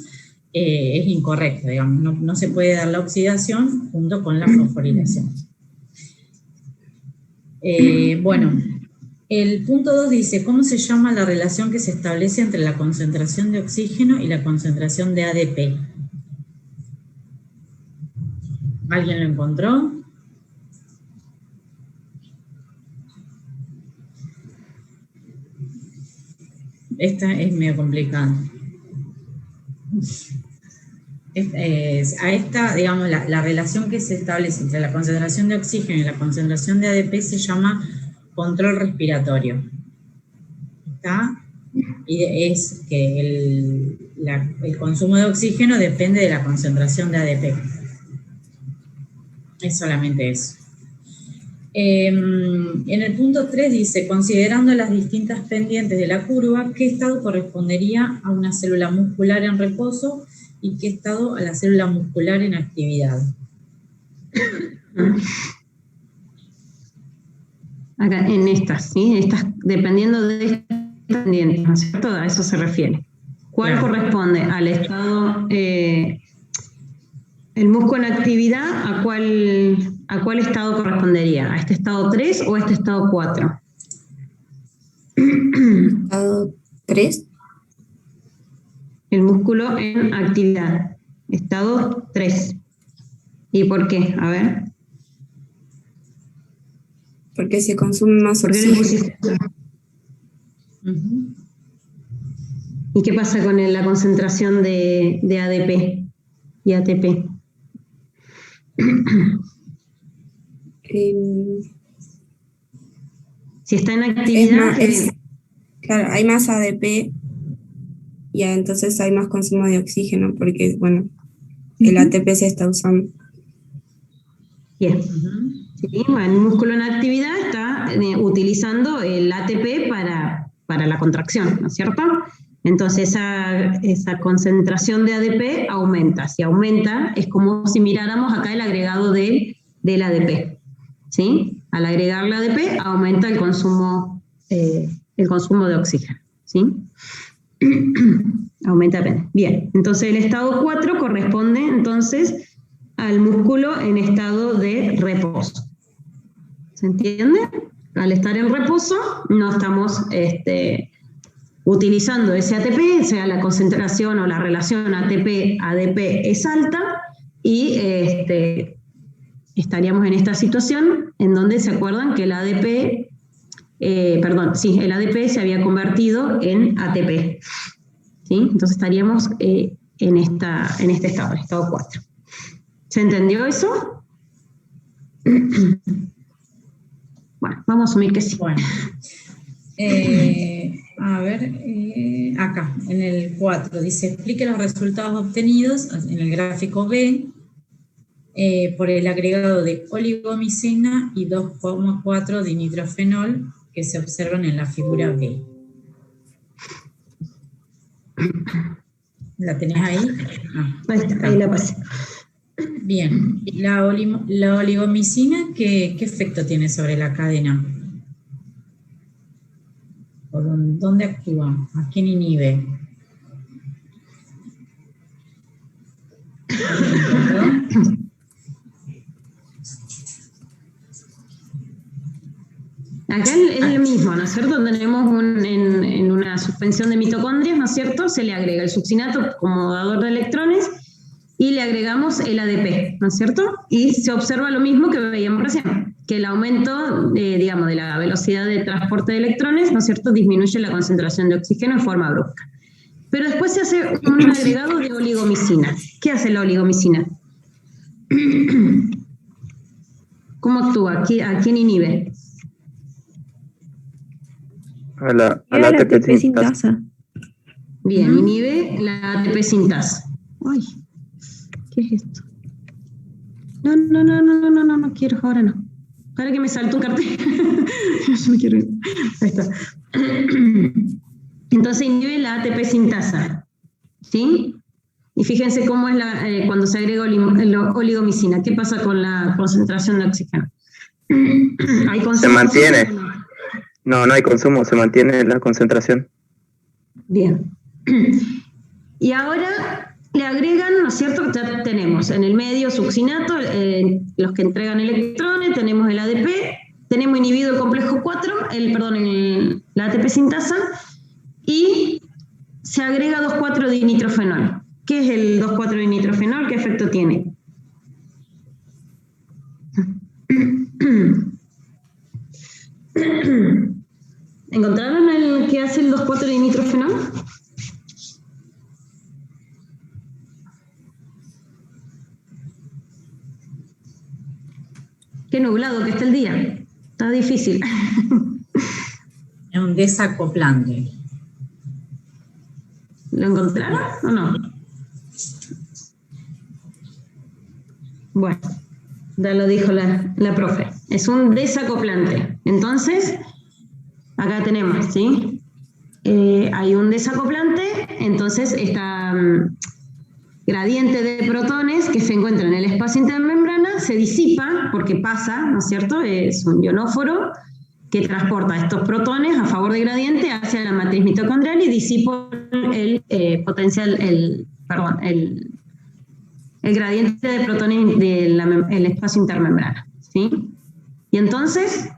es incorrecto, digamos, no se puede dar la oxidación junto con la fosforilación. Bueno, el punto 2 dice, ¿cómo se llama la relación que se establece entre la concentración de oxígeno y la concentración de ADP? ¿Alguien lo encontró? Esta es medio complicada. A esta, digamos, la relación que se establece entre la concentración de oxígeno y la concentración de ADP se llama control respiratorio. ¿Está? Y es que el consumo de oxígeno depende de la concentración de ADP. Es solamente eso. En el punto 3 dice, considerando las distintas pendientes de la curva, ¿qué estado correspondería a una célula muscular en reposo y qué estado a la célula muscular en actividad?
acá en estas, ¿sí? Estas, dependiendo de estas pendientes, ¿no es cierto? A eso se refiere. ¿Cuál corresponde al estado, el músculo en actividad, a cuál estado correspondería? ¿A este estado 3 o a este estado 4?
Estado 3.
El músculo en actividad, estado 3. ¿Y por qué? A ver.
Porque se consume más
¿Por qué le
oxígeno.
pusiste? ¿Y qué pasa con la concentración de ADP y ATP? Si está en actividad...
Claro, hay más ADP y entonces hay más consumo de oxígeno porque, bueno, el ATP se está usando.
Bien. Sí, bueno, el músculo en actividad está utilizando el ATP para la contracción, ¿no es cierto? Entonces esa concentración de ADP aumenta. Si aumenta, es como si miráramos acá el agregado del ADP. ¿Sí? Al agregarle ADP, aumenta el consumo de oxígeno. ¿Sí? Aumenta apenas. Bien, entonces el estado 4 corresponde entonces al músculo en estado de reposo. ¿Se entiende? Al estar en reposo no estamos utilizando ese ATP, o sea, la concentración o la relación ATP-ADP es alta y estaríamos en esta situación en donde se acuerdan que el ADP, el ADP se había convertido en ATP. ¿Sí? Entonces estaríamos en este estado, el estado 4. ¿Se entendió eso? Bueno, vamos a asumir que sí.
Bueno, a ver, acá, en el 4, dice, explique los resultados obtenidos en el gráfico B por el agregado de oligomicina y 2,4 dinitrofenol que se observan en la figura B. ¿La tenés ahí?
Ahí está, ahí la pasé.
Bien, la oligomicina, ¿qué efecto tiene sobre la cadena? ¿Dónde actúa? ¿A quién inhibe?
Acá es lo mismo, ¿no es cierto? Tenemos en una suspensión de mitocondrias, ¿no es cierto? Se le agrega el succinato como dador de electrones y le agregamos el ADP, ¿no es cierto? Y se observa lo mismo que veíamos recién, que el aumento, digamos, de la velocidad de transporte de electrones, ¿no es cierto?, disminuye la concentración de oxígeno en forma brusca. Pero después se hace un agregado de oligomicina. ¿Qué hace la oligomicina? ¿Cómo actúa? ¿A quién inhibe?
A la ATP sintasa.
Bien, inhibe la ATP sintasa. Ay, ¿qué es esto? No quiero, ahora no. Ahora que me saltó un cartel. Yo no quiero. Ahí está. Entonces inhibe la ATP sintasa. ¿Sí? Y fíjense cómo es cuando se agrega oligomicina. ¿Qué pasa con la concentración de oxígeno?
Se mantiene. No hay consumo, se mantiene la concentración.
Bien. Y ahora le agregan, ¿no es cierto? Ya tenemos en el medio succinato, los que entregan electrones, tenemos el ADP, tenemos inhibido el complejo 4, la ATP sintasa, y se agrega 2,4-dinitrofenol. ¿Qué es el 2,4-dinitrofenol? ¿Qué efecto tiene? ¿Encontraron el que hace el 2,4-dinitrofenol? Qué nublado que está el día. Está difícil.
Es un desacoplante.
¿Lo encontraron o no? Bueno, ya lo dijo la profe. Es un desacoplante. Entonces, acá tenemos, ¿sí? Hay un desacoplante, entonces esta gradiente de protones que se encuentra en el espacio intermembrana se disipa porque pasa, ¿no es cierto? Es un ionóforo que transporta estos protones a favor de gradiente hacia la matriz mitocondrial y disipa el gradiente de protones del espacio intermembrana, ¿sí? Y entonces,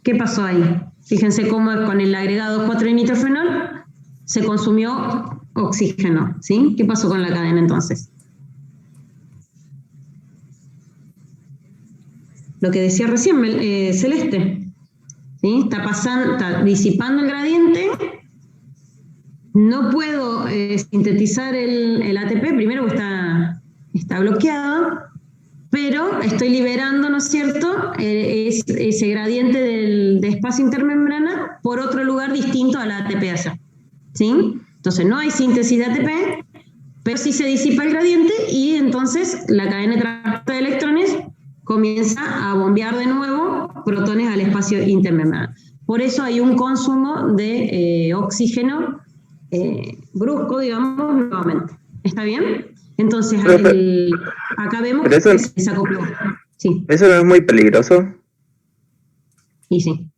¿qué pasó ahí? Fíjense cómo con el agregado 4-dinitrofenol se consumió oxígeno, ¿sí? ¿Qué pasó con la cadena entonces? Lo que decía recién Celeste, ¿sí? Está disipando el gradiente, no puedo sintetizar el ATP, primero está bloqueado, pero estoy liberando, ¿no es cierto?, ese gradiente de espacio intermembrana por otro lugar distinto a la ATPasa, ¿sí? Entonces no hay síntesis de ATP, pero sí se disipa el gradiente y entonces la cadena de transporte de electrones comienza a bombear de nuevo protones al espacio intermembrana. Por eso hay un consumo de oxígeno brusco, digamos, nuevamente. ¿Está bien? Entonces, acá vemos que se desacopló. Sí.
¿Eso no es muy peligroso?
Y sí.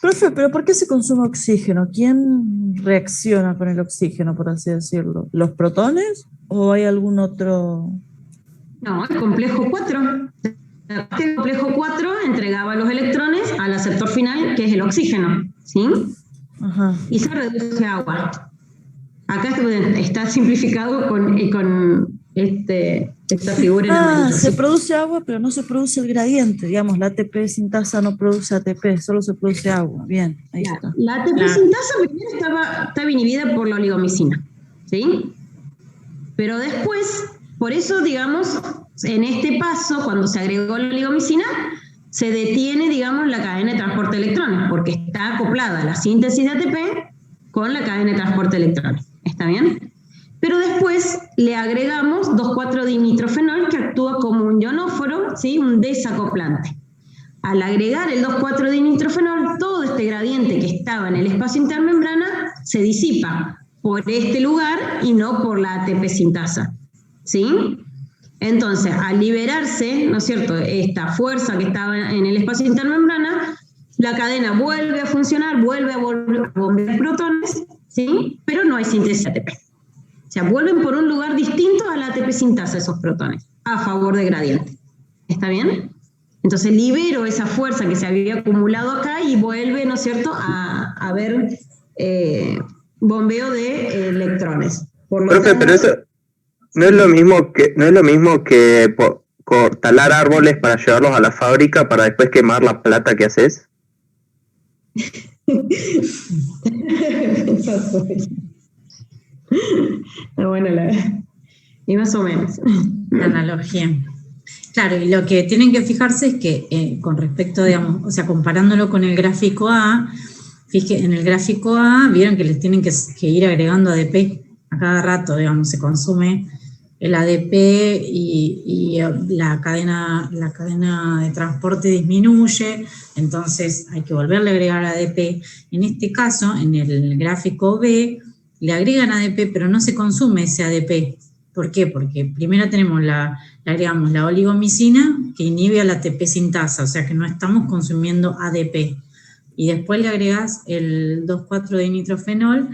Profe, ¿pero por qué se consume oxígeno? ¿Quién reacciona con el oxígeno, por así decirlo? ¿Los protones o hay algún otro...?
No, el complejo 4. El complejo 4 entregaba los electrones al aceptor final, que es el oxígeno, ¿sí? Ajá. Y se reduce a agua. Acá está simplificado con esta figura en amarillo.
Se produce agua, pero no se produce el gradiente. Digamos, la ATP sintasa no produce ATP, solo se produce agua. Bien, ahí está.
La ATP sintasa primero estaba inhibida por la oligomicina, ¿sí? Pero después, por eso, digamos, en este paso, cuando se agregó la oligomicina, se detiene, digamos, la cadena de transporte de electrones, porque está acoplada la síntesis de ATP con la cadena de transporte de electrones. ¿Está bien? Pero después le agregamos 2,4-dinitrofenol que actúa como un ionóforo, ¿sí? Un desacoplante. Al agregar el 2,4-dinitrofenol, todo este gradiente que estaba en el espacio intermembrana se disipa por este lugar y no por la ATP sintasa, ¿sí? Entonces, al liberarse, ¿no es cierto?, esta fuerza que estaba en el espacio intermembrana, la cadena vuelve a funcionar, vuelve a bombear protones, ¿sí? Pero no hay síntesis de ATP. O sea, vuelven por un lugar distinto a la ATP sintasa esos protones, a favor de gradiente. ¿Está bien? Entonces libero esa fuerza que se había acumulado acá y vuelve, ¿no es cierto?, a haber bombeo de electrones. Por lo tanto,
pero eso no es lo mismo que talar árboles para llevarlos a la fábrica para después quemar la plata que haces.
Bueno, y más o menos.
La analogía. Claro, y lo que tienen que fijarse es que con respecto, digamos, o sea, comparándolo con el gráfico A, en el gráfico A vieron que les tienen que ir agregando ADP a cada rato, digamos, se consume el ADP y la cadena de transporte disminuye, entonces hay que volverle a agregar ADP. En este caso, en el gráfico B, le agregan ADP, pero no se consume ese ADP. ¿Por qué? Porque primero le agregamos la oligomicina que inhibe a la ATP sintasa, o sea que no estamos consumiendo ADP. Y después le agregas el 2,4-dinitrofenol,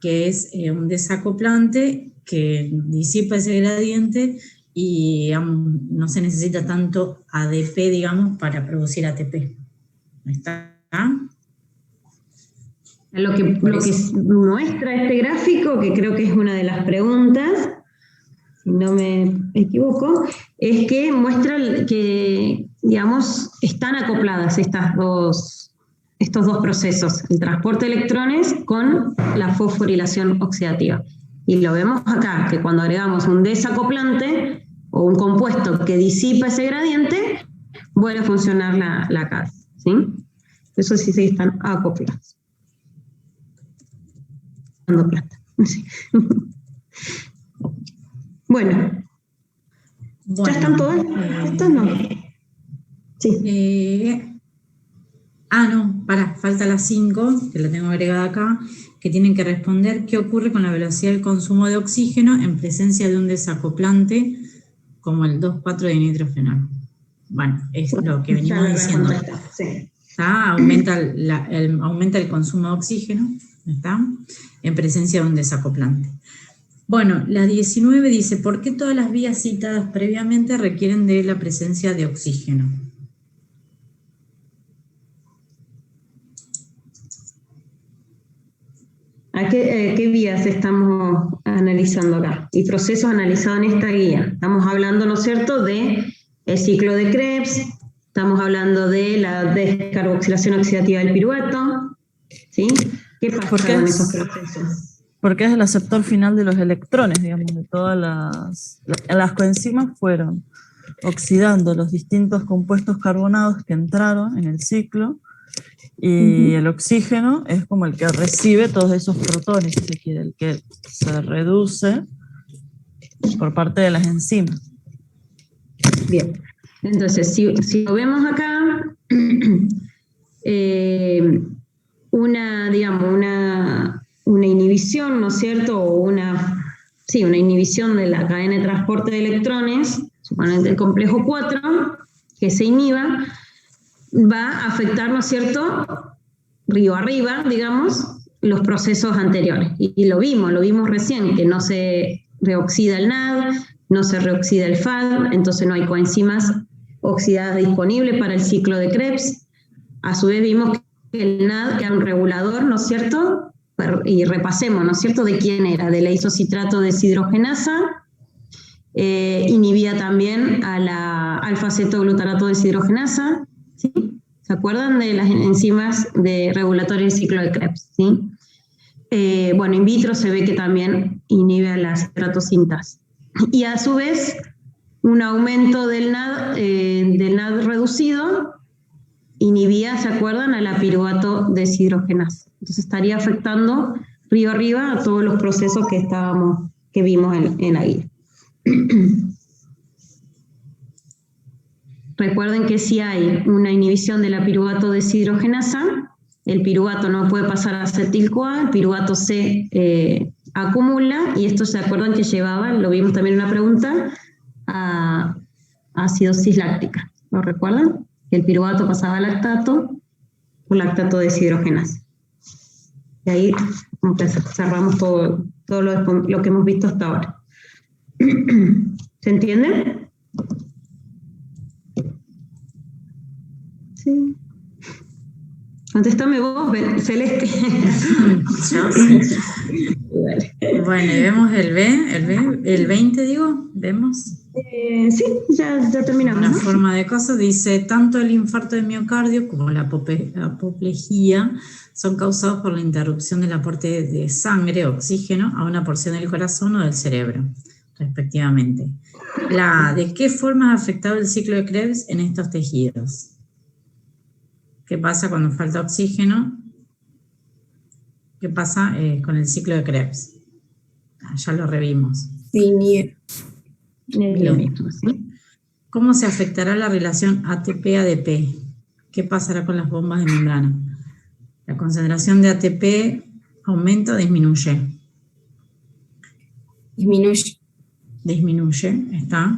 que es un desacoplante que disipa ese gradiente y digamos, no se necesita tanto ADP, digamos, para producir ATP. ¿Ahí está?
Lo que muestra este gráfico, que creo que es una de las preguntas, si no me equivoco, es que muestra que, digamos, están acopladas estos dos procesos, el transporte de electrones con la fosforilación oxidativa. Y lo vemos acá, que cuando agregamos un desacoplante o un compuesto que disipa ese gradiente, vuelve a funcionar la cadena, ¿sí? Eso sí están acoplados. Sí. Bueno. ¿Ya están todas? ¿Estas no?
Sí. No, falta la 5, que la tengo agregada acá, que tienen que responder qué ocurre con la velocidad del consumo de oxígeno en presencia de un desacoplante como el 2,4-dinitrofenol. Bueno, es lo que venimos diciendo.
Sí.
¿Está? Aumenta el consumo de oxígeno, ¿está? En presencia de un desacoplante. Bueno, la 19 dice, ¿por qué todas las vías citadas previamente requieren de la presencia de oxígeno?
¿Qué vías estamos analizando acá? Y procesos analizados en esta guía. Estamos hablando, ¿no es cierto?, de el ciclo de Krebs, estamos hablando de la descarboxilación oxidativa del piruvato, ¿sí? ¿Qué pasa con esos procesos?
Porque es el aceptor final de los electrones, digamos, de todas las coenzimas fueron oxidando los distintos compuestos carbonados que entraron en el ciclo, y el oxígeno es como el que recibe todos esos protones, si se quiere, el que se reduce por parte de las enzimas.
Bien, entonces si lo vemos acá, una inhibición, ¿no es cierto? O una inhibición de la cadena de transporte de electrones, suponete el complejo 4, que se inhiba, va a afectar, ¿no es cierto?, río arriba, digamos, los procesos anteriores. Y lo vimos recién, que no se reoxida el NAD, no se reoxida el FAD, entonces no hay coenzimas oxidadas disponibles para el ciclo de Krebs. A su vez vimos que el NAD era un regulador, ¿no es cierto?, y repasemos, ¿no es cierto?, de quién era, de la isocitrato deshidrogenasa, inhibía también a la alfa-cetoglutarato deshidrogenasa, ¿sí? ¿Se acuerdan de las enzimas de regulatorias del ciclo de Krebs? ¿Sí? Bueno, in vitro se ve que también inhibe a la ceratosintasa. Y a su vez, un aumento del NAD reducido inhibía, ¿se acuerdan?, a la piruvato deshidrogenasa. Entonces estaría afectando río arriba a todos los procesos que vimos en la guía. Recuerden que si hay una inhibición de la piruvato deshidrogenasa, el piruvato no puede pasar a acetil-CoA, el piruvato se acumula, y esto se acuerdan que llevaba, lo vimos también en una pregunta, a acidosis láctica. ¿Lo recuerdan? Que el piruvato pasaba a lactato por lactato deshidrogenasa. Y ahí cerramos todo lo que hemos visto hasta ahora. ¿Se entiende? Sí. Contéstame vos, Celeste.
Yo sí. Bueno, y vemos el 20, digo, ¿vemos?
Sí, ya terminamos.
Una
¿no?
forma de cosas, dice, tanto el infarto de miocardio como la apoplejía son causados por la interrupción del aporte de sangre, oxígeno, a una porción del corazón o del cerebro, respectivamente. ¿De qué forma ha afectado el ciclo de Krebs en estos tejidos? ¿Qué pasa cuando falta oxígeno? ¿Qué pasa con el ciclo de Krebs? Ya lo revimos.
Sí, ni
Lo mismo, ¿sí?
¿Cómo se afectará la relación ATP-ADP? ¿Qué pasará con las bombas de membrana? ¿La concentración de ATP aumenta o disminuye?
disminuye.
Disminuye, está.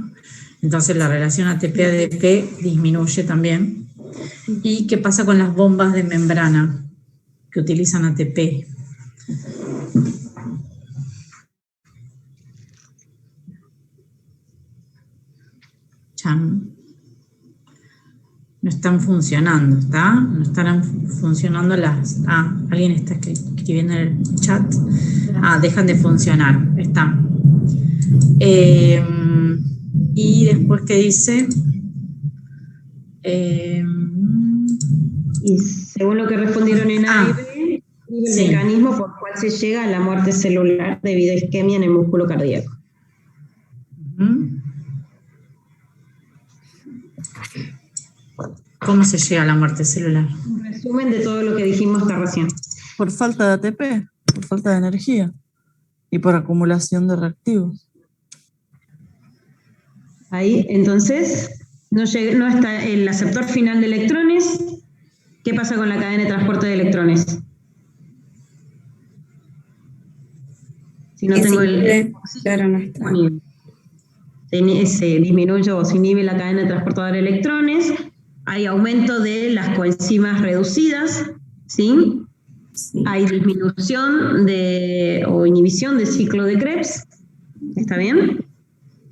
Entonces la relación ATP-ADP disminuye también. ¿Y qué pasa con las bombas de membrana que utilizan ATP? No están funcionando, ¿está? No estarán funcionando alguien está escribiendo en el chat. Dejan de funcionar, está. Y después, ¿qué dice?
Y según lo que respondieron en aire, el mecanismo por cual se llega a la muerte celular debido a isquemia en el músculo cardíaco.
¿Cómo se llega a la muerte celular?
Un resumen de todo lo que dijimos hasta recién.
Por falta de ATP, por falta de energía y por acumulación de reactivos.
Ahí, entonces, no está el aceptor final de electrones. ¿Qué pasa con la cadena de transporte de electrones? Si no tengo
claro, no está.
Se disminuye o se inhibe la cadena de transporte de electrones. hay aumento de las coenzimas reducidas, ¿sí? Hay disminución o inhibición del ciclo de Krebs, ¿está bien?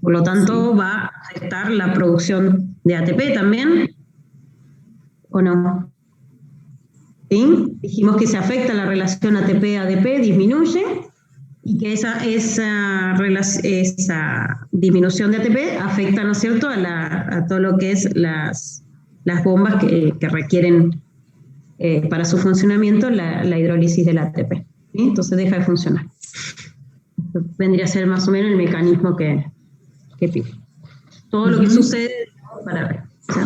Por lo tanto, va a afectar la producción de ATP también, ¿o no? ¿Sí? Dijimos que se afecta la relación ATP-ADP, disminuye, y que esa disminución de ATP afecta, ¿no es cierto?, a todo lo que es las bombas que requieren para su funcionamiento la hidrólisis del ATP. ¿Sí? Entonces deja de funcionar. Vendría a ser más o menos el mecanismo que pide. Todo lo que sucede para ver. O sea,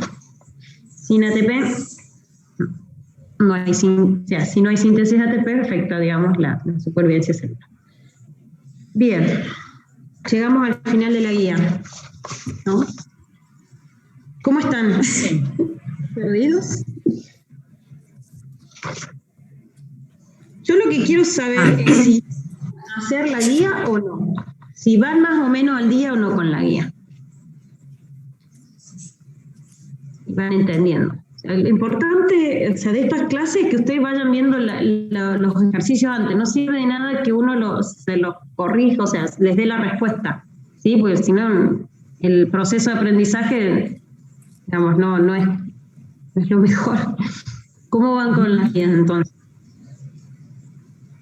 sin ATP, no hay si no hay síntesis de ATP, afecta, digamos, la supervivencia celular. Bien, llegamos al final de la guía, ¿no? ¿Cómo están?
Sí.
¿Perdidos? Yo lo que quiero saber es si hacer la guía o no. Si van más o menos al día o no con la guía. Y van entendiendo. Lo importante, o sea, de estas clases es que ustedes vayan viendo los ejercicios antes. No sirve de nada que uno se los corrija, o sea, les dé la respuesta, ¿sí? Porque si no, el proceso de aprendizaje, digamos, no es lo mejor. ¿Cómo van con las guías entonces?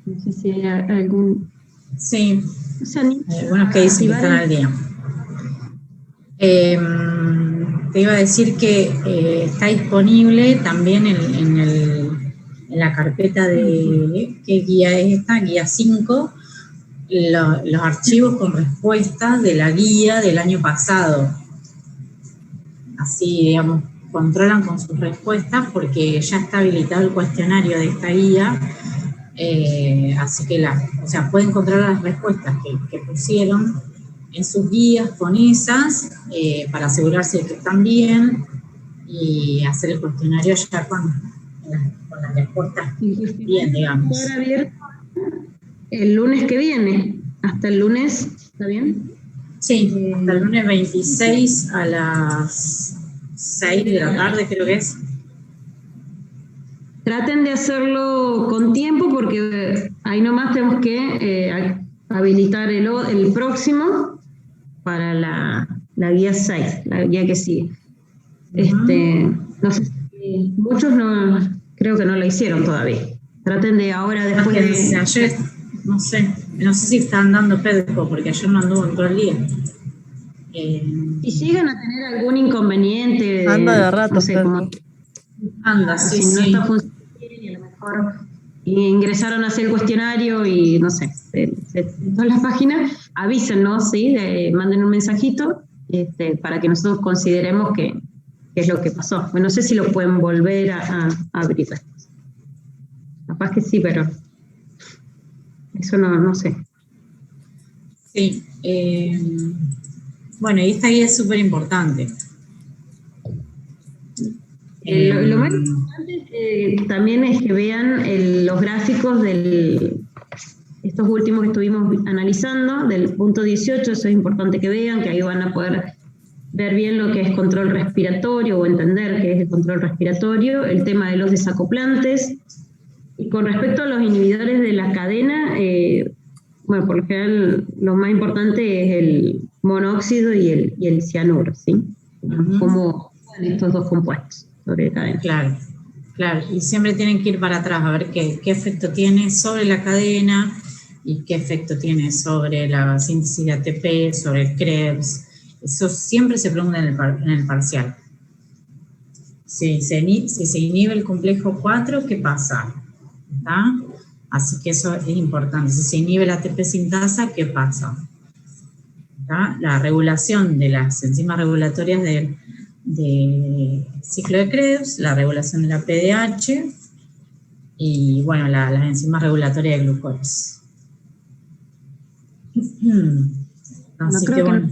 No sé si hay algún...
Sí,
O sea,
algunos que dicen que están al día. Te iba a decir que está disponible también en la carpeta de... ¿Qué guía es esta? Guía 5. Los archivos con respuestas de la guía del año pasado. Así, digamos, controlan con sus respuestas porque ya está habilitado el cuestionario de esta guía. Así que pueden encontrar las respuestas que pusieron en sus guías con esas para asegurarse de que están bien y hacer el cuestionario ya con las respuestas bien, digamos.
Ahora abierto el lunes que viene, hasta el lunes, ¿está bien?
Sí, hasta el lunes 26 a las 6 de la tarde creo que es.
Traten de hacerlo con tiempo porque ahí nomás tenemos que habilitar el próximo para la guía 6, la guía que sigue. No sé si muchos creo que no la hicieron todavía. Traten de ahora después de...
Ayer, no sé si están dando PEDCO porque ayer no anduvo en todo el día.
Si llegan a tener algún inconveniente...
Anda de rato,
no sé, como...
Anda, sí,
si no
sí.
está funcionando bien y a lo mejor ingresaron a hacer el cuestionario y no sé, todas las páginas, avísennos, ¿sí? Manden un mensajito para que nosotros consideremos qué es lo que pasó. Bueno, no sé si lo pueden volver a abrir. Capaz que sí, pero eso no sé.
Sí. Bueno, y esta guía es súper importante.
Lo más importante también es que vean los gráficos estos últimos que estuvimos analizando, del punto 18, eso es importante que vean, que ahí van a poder ver bien lo que es control respiratorio o entender qué es el control respiratorio, el tema de los desacoplantes. Y con respecto a los inhibidores de la cadena, bueno, por lo general lo más importante es el monóxido y el cianuro, ¿sí? Como estos dos compuestos sobre la cadena.
Claro, y siempre tienen que ir para atrás a ver qué efecto tiene sobre la cadena y qué efecto tiene sobre la síntesis de ATP, sobre el Krebs. Eso siempre se pregunta en el parcial. Si se inhibe el complejo 4, ¿qué pasa? ¿Está? Así que eso es importante. Si se inhibe la ATP sintasa, ¿qué pasa? ¿Está? La regulación de las enzimas regulatorias del ciclo de Krebs, la regulación de la PDH y, bueno, las enzimas regulatorias de glucólisis. Así que, bueno.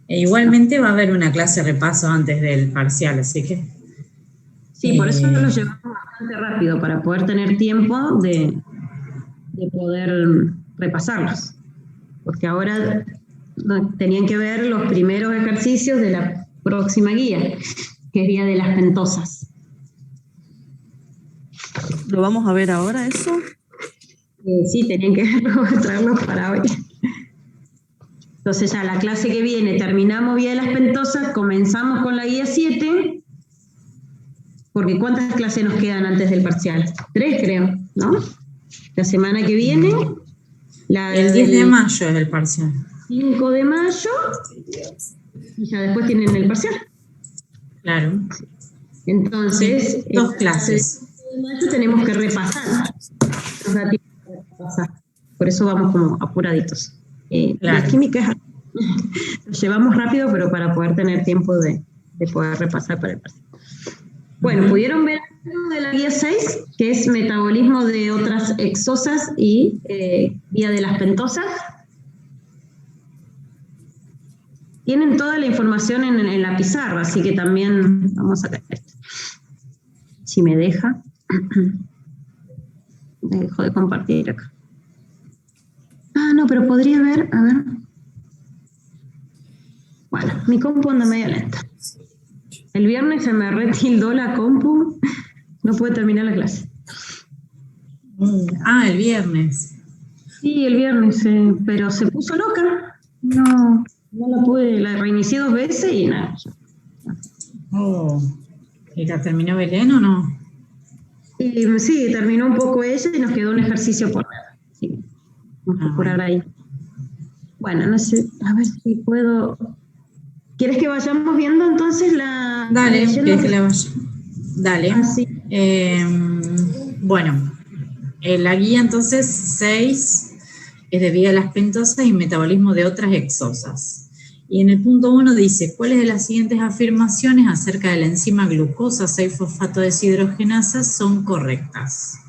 Igualmente va a haber una clase de repaso antes del parcial, así que...
Sí, por eso lo llevamos bastante rápido, para poder tener tiempo de poder repasarlos. Porque ahora tenían que ver los primeros ejercicios de la próxima guía, que es vía de las pentosas.
¿Lo vamos a ver ahora eso?
Sí, tenían que traerlo para hoy. Entonces ya la clase que viene terminamos vía de las pentosas, comenzamos con la guía 7, porque ¿cuántas clases nos quedan antes del parcial? 3 creo, ¿no? La semana que viene,
El 10 de mayo es el parcial.
5 de mayo, y ya después tienen el parcial.
Claro.
Entonces,
Dos clases.
De mayo tenemos que repasar. Por eso vamos como apuraditos.
Claro.
La química lo llevamos rápido, pero para poder tener tiempo de poder repasar para el parcial. Bueno, pudieron ver algo de la guía 6, que es metabolismo de otras exosas y vía de las pentosas. Tienen toda la información en la pizarra, así que también vamos a ver esto. Si me deja, dejo de compartir acá. Ah, no, pero podría ver, a ver. Bueno, mi compu anda medio lenta. El viernes se me retildó la compu, no pude terminar la clase.
El viernes.
Sí, el viernes, pero se puso loca. No la pude, la reinicié 2 veces y nada.
¿Y la terminó Belén o no?
Y sí, terminó un poco ella y nos quedó un ejercicio por nada. Sí, vamos a curar ahí. Bueno, no sé, a ver si puedo. ¿Quieres que vayamos viendo entonces la...
Dale, ¿quieres que la vaya? Dale.
Sí.
Bueno, la guía entonces 6 es de vía de las pentosas y metabolismo de otras exosas. Y en el punto 1 dice, ¿cuáles de las siguientes afirmaciones acerca de la enzima glucosa 6-fosfato deshidrogenasa son correctas?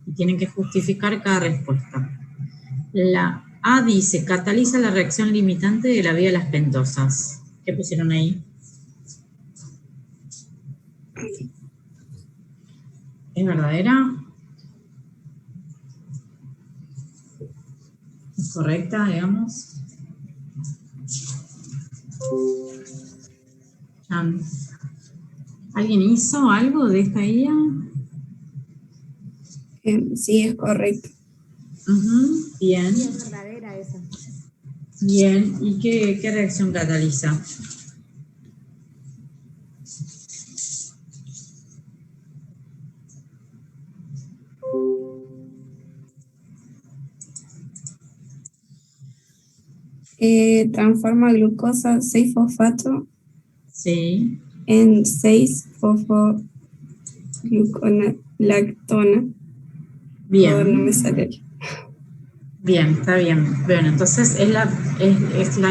Y tienen que justificar cada respuesta. La A dice, cataliza la reacción limitante de la vía de las pentosas. ¿Qué pusieron ahí? ¿Es verdadera? ¿Es correcta, digamos? ¿Alguien hizo algo de esta guía?
Sí, es correcto.
Bien.
Sí, es verdadera esa.
Bien, ¿y qué reacción cataliza?
Transforma glucosa 6-fosfato
Sí.
en 6-fosfogluconolactona.
Bien.
No me sale.
Bien, está bien. Bueno, entonces es la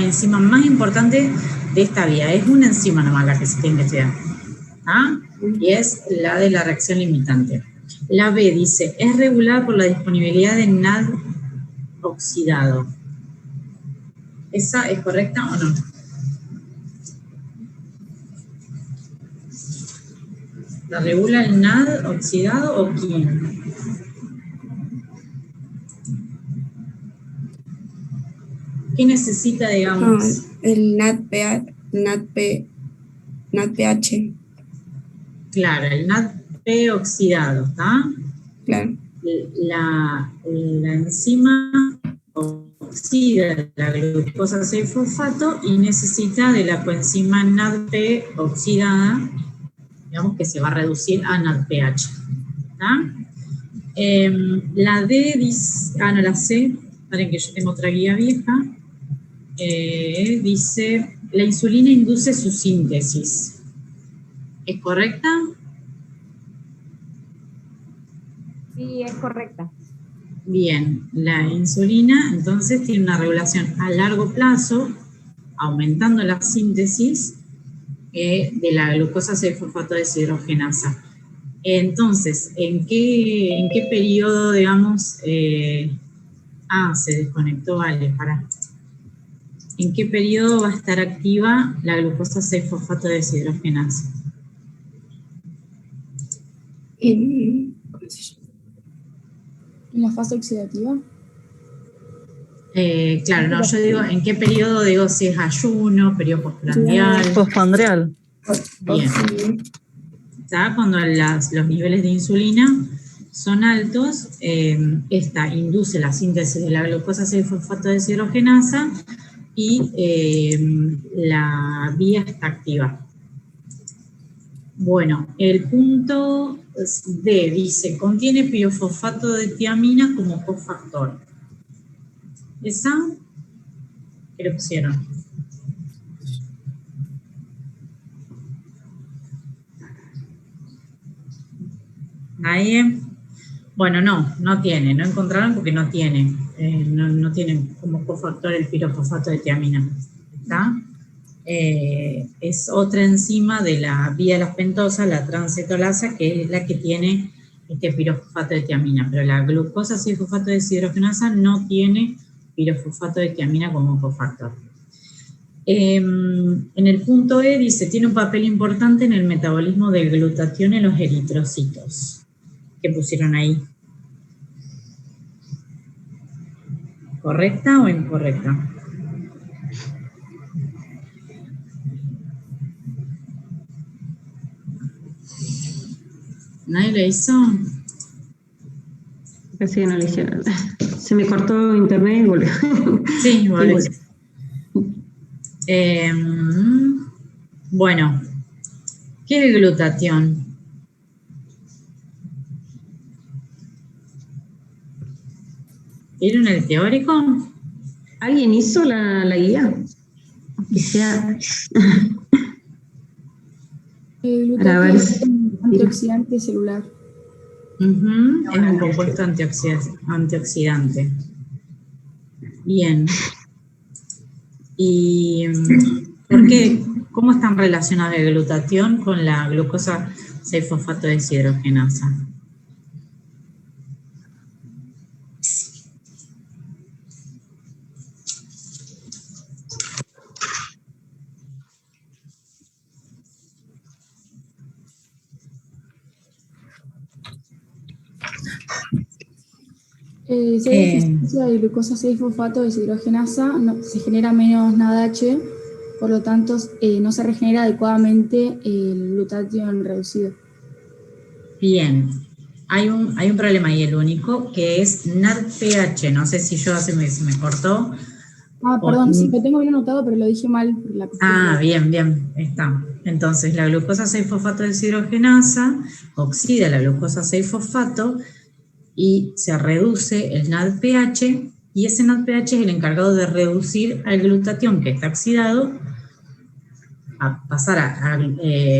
enzima más importante de esta vía. Es una enzima nomás la que se tiene que estudiar. ¿Ah? Y es la de la reacción limitante. La B dice, es regulada por la disponibilidad de NAD oxidado. ¿Esa es correcta o no? ¿La regula el NAD oxidado o quién? ¿Qué necesita, digamos?
El NADPH.
Claro, el NADP oxidado, ¿está?
Claro.
La enzima oxida la glucosa 6-fosfato y necesita de la coenzima NADP oxidada, digamos que se va a reducir a NADPH. ¿Está? La D dice, no, la C, para que yo tengo otra guía vieja, dice, la insulina induce su síntesis. ¿Es correcta?
Sí, es correcta.
Bien, la insulina entonces tiene una regulación a largo plazo, aumentando la síntesis de la glucosa 6-fosfato deshidrogenasa. Entonces, ¿en qué periodo, digamos, se desconectó, vale, pará. ¿En qué periodo va a estar activa la glucosa 6-fosfato deshidrogenasa?
¿En la fase oxidativa?
Claro, no, yo digo, ¿en qué periodo? Digo, si es ayuno, periodo postprandial.
Postprandial.
Bien. ¿Está? Cuando los niveles de insulina son altos, esta induce la síntesis de la glucosa 6-fosfato deshidrogenasa y la vía está activa. Bueno, el punto D dice, contiene pirofosfato de tiamina como cofactor. ¿Esa? ¿Qué le pusieron? ¿Nadie? Bueno, no tiene, no encontraron porque no tiene. No tiene como cofactor el pirofosfato de tiamina. ¿Está? Es otra enzima de la vía lactosa, la transcetolasa, que es la que tiene este pirofosfato de tiamina, pero la glucosa 6-fosfato deshidrogenasa no tiene pirofosfato de tiamina como cofactor. En el punto E dice, tiene un papel importante en el metabolismo del glutatión en los eritrocitos. ¿Qué pusieron ahí? ¿Correcta o incorrecta? ¿Nadie le hizo?
Parece que no le hicieron. Se me cortó internet y volvió.
Sí, volvió. Bueno, ¿qué es el glutatión? ¿Vieron el teórico?
¿Alguien hizo la guía? Que sea...
El
Para ver
glutatión es
si-
un antioxidante celular.
Es un compuesto antioxidante. Bien. ¿Y por qué? ¿Cómo están relacionados el glutatión con la glucosa 6-fosfato deshidrogenasa?
Si hay deficiencia de glucosa 6-fosfato deshidrogenasa, se genera menos NADH, por lo tanto no se regenera adecuadamente el glutatión reducido.
Bien. Hay un problema ahí, el único, que es NADPH. No sé si yo se me cortó.
Perdón, sí, lo tengo bien anotado, pero lo dije mal.
Bien, está. Entonces, la glucosa 6-fosfato deshidrogenasa oxida la glucosa 6-fosfato y se reduce el NADPH, y ese NADPH es el encargado de reducir al glutatión que está oxidado a pasar a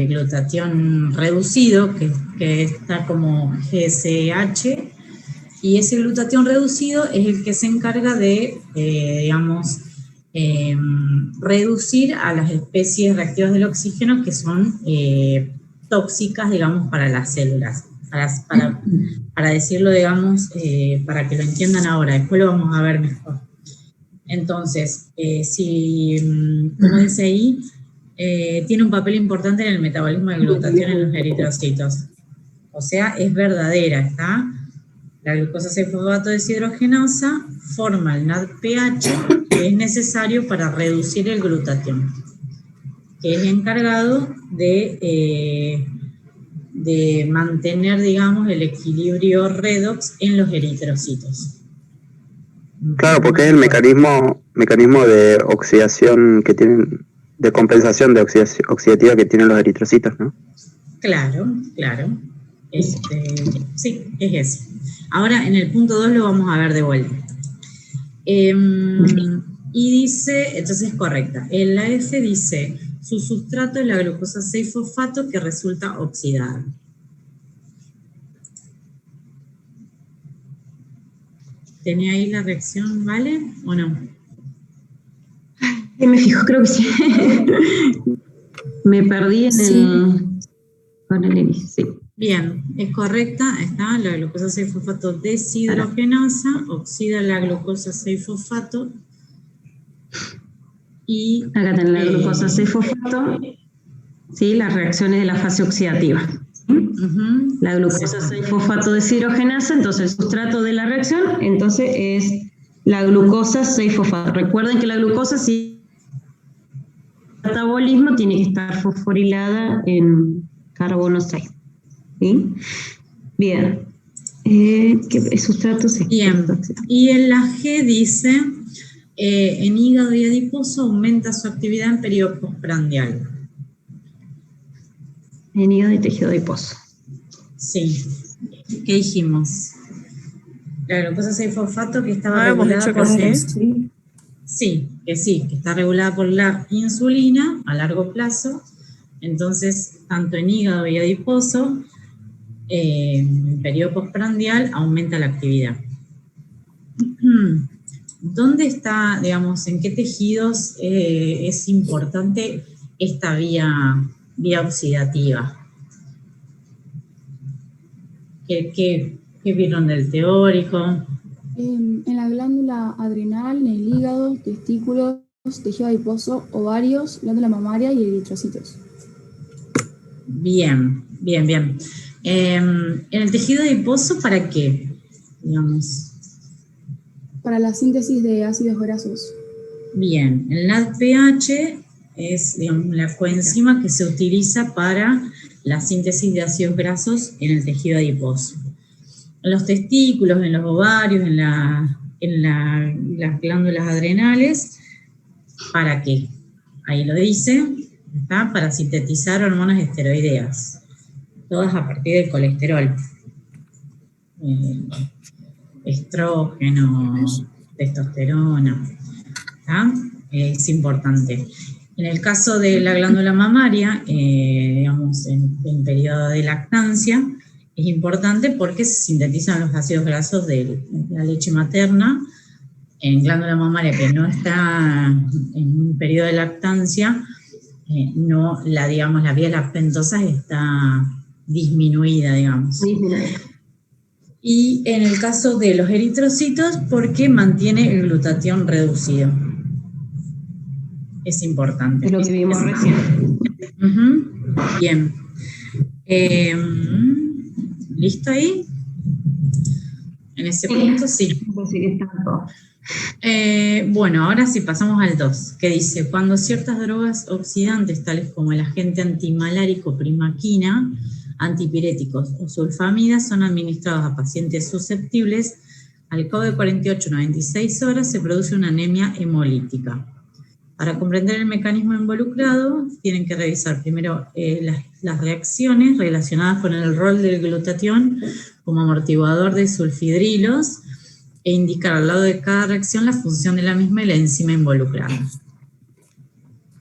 glutatión reducido, que está como GSH, y ese glutatión reducido es el que se encarga de, reducir a las especies reactivas del oxígeno que son tóxicas, digamos, para las células. Para decirlo, digamos, para que lo entiendan ahora, después lo vamos a ver mejor. Entonces, como dice ahí, tiene un papel importante en el metabolismo de glutatión en los eritrocitos. O sea, es verdadera, ¿está? La glucosa 6-fosfato deshidrogenasa forma el NADPH que es necesario para reducir el glutatión, que es encargado de mantener, digamos, el equilibrio redox en los eritrocitos.
Claro, porque es el mecanismo de oxidación que tienen, de compensación de oxidativa que tienen los eritrocitos, ¿no?
Claro. Sí, es ese. Ahora, en el punto 2 lo vamos a ver de vuelta. Y dice, entonces es correcta. En la F dice, su sustrato es la glucosa 6-fosfato que resulta oxidada. ¿Tenía ahí la reacción, vale? ¿O no?
Me fijo, creo que sí. Me perdí con el inicio, sí.
Bien, es correcta, está la glucosa 6-fosfato deshidrogenasa, oxida la glucosa 6-fosfato y...
Acá tenés la glucosa 6-fosfato, sí, las reacciones de la fase oxidativa. La glucosa 6-fosfato deshidrogenasa, entonces el sustrato de la reacción, entonces es la glucosa 6-fosfato. Recuerden que la glucosa, si el metabolismo, tiene que estar fosforilada en carbono 6. ¿Sí? Bien. ¿Qué sustrato se
Bien. Y en la G dice, en hígado y adiposo aumenta su actividad en periodo postprandial.
En hígado y tejido adiposo.
Sí. ¿Qué dijimos? La glucosa 6-fosfato que estaba
hemos
regulada
dicho
por...
que sí.
Sí, que está regulada por la insulina a largo plazo. Entonces, tanto en hígado y adiposo, en periodo postprandial aumenta la actividad. ¿Dónde está, digamos, en qué tejidos es importante esta vía oxidativa? ¿Qué vieron del teórico?
En la glándula adrenal, en el hígado, testículos, tejido adiposo, ovarios, glándula mamaria y eritrocitos.
Bien. En el tejido adiposo, ¿para qué? Digamos.
Para la síntesis de ácidos grasos.
Bien, el NADPH es, digamos, la coenzima que se utiliza para la síntesis de ácidos grasos en el tejido adiposo. En los testículos, en los ovarios, en las glándulas adrenales, ¿para qué? Ahí lo dice, ¿está? Para sintetizar hormonas esteroideas, todas a partir del colesterol. Estrógeno, testosterona, ¿está? Es importante. En el caso de la glándula mamaria, digamos, en periodo de lactancia, es importante porque se sintetizan los ácidos grasos de la leche materna. En glándula mamaria que no está en un periodo de lactancia, la vía lactentosa está disminuida, digamos. Y en el caso de los eritrocitos, porque mantiene el glutatión reducido. Es importante.
Es lo que vimos recién.
Bien. ¿Listo ahí? En ese punto, sí. Bueno, ahora sí pasamos al 2, que dice, cuando ciertas drogas oxidantes, tales como el agente antimalárico primaquina, antipiréticos o sulfamidas, son administrados a pacientes susceptibles, al cabo de 48 o 96 horas se produce una anemia hemolítica. Para comprender el mecanismo involucrado, tienen que revisar primero las reacciones relacionadas con el rol del glutatión como amortiguador de sulfidrilos e indicar al lado de cada reacción la función de la misma y la enzima involucrada.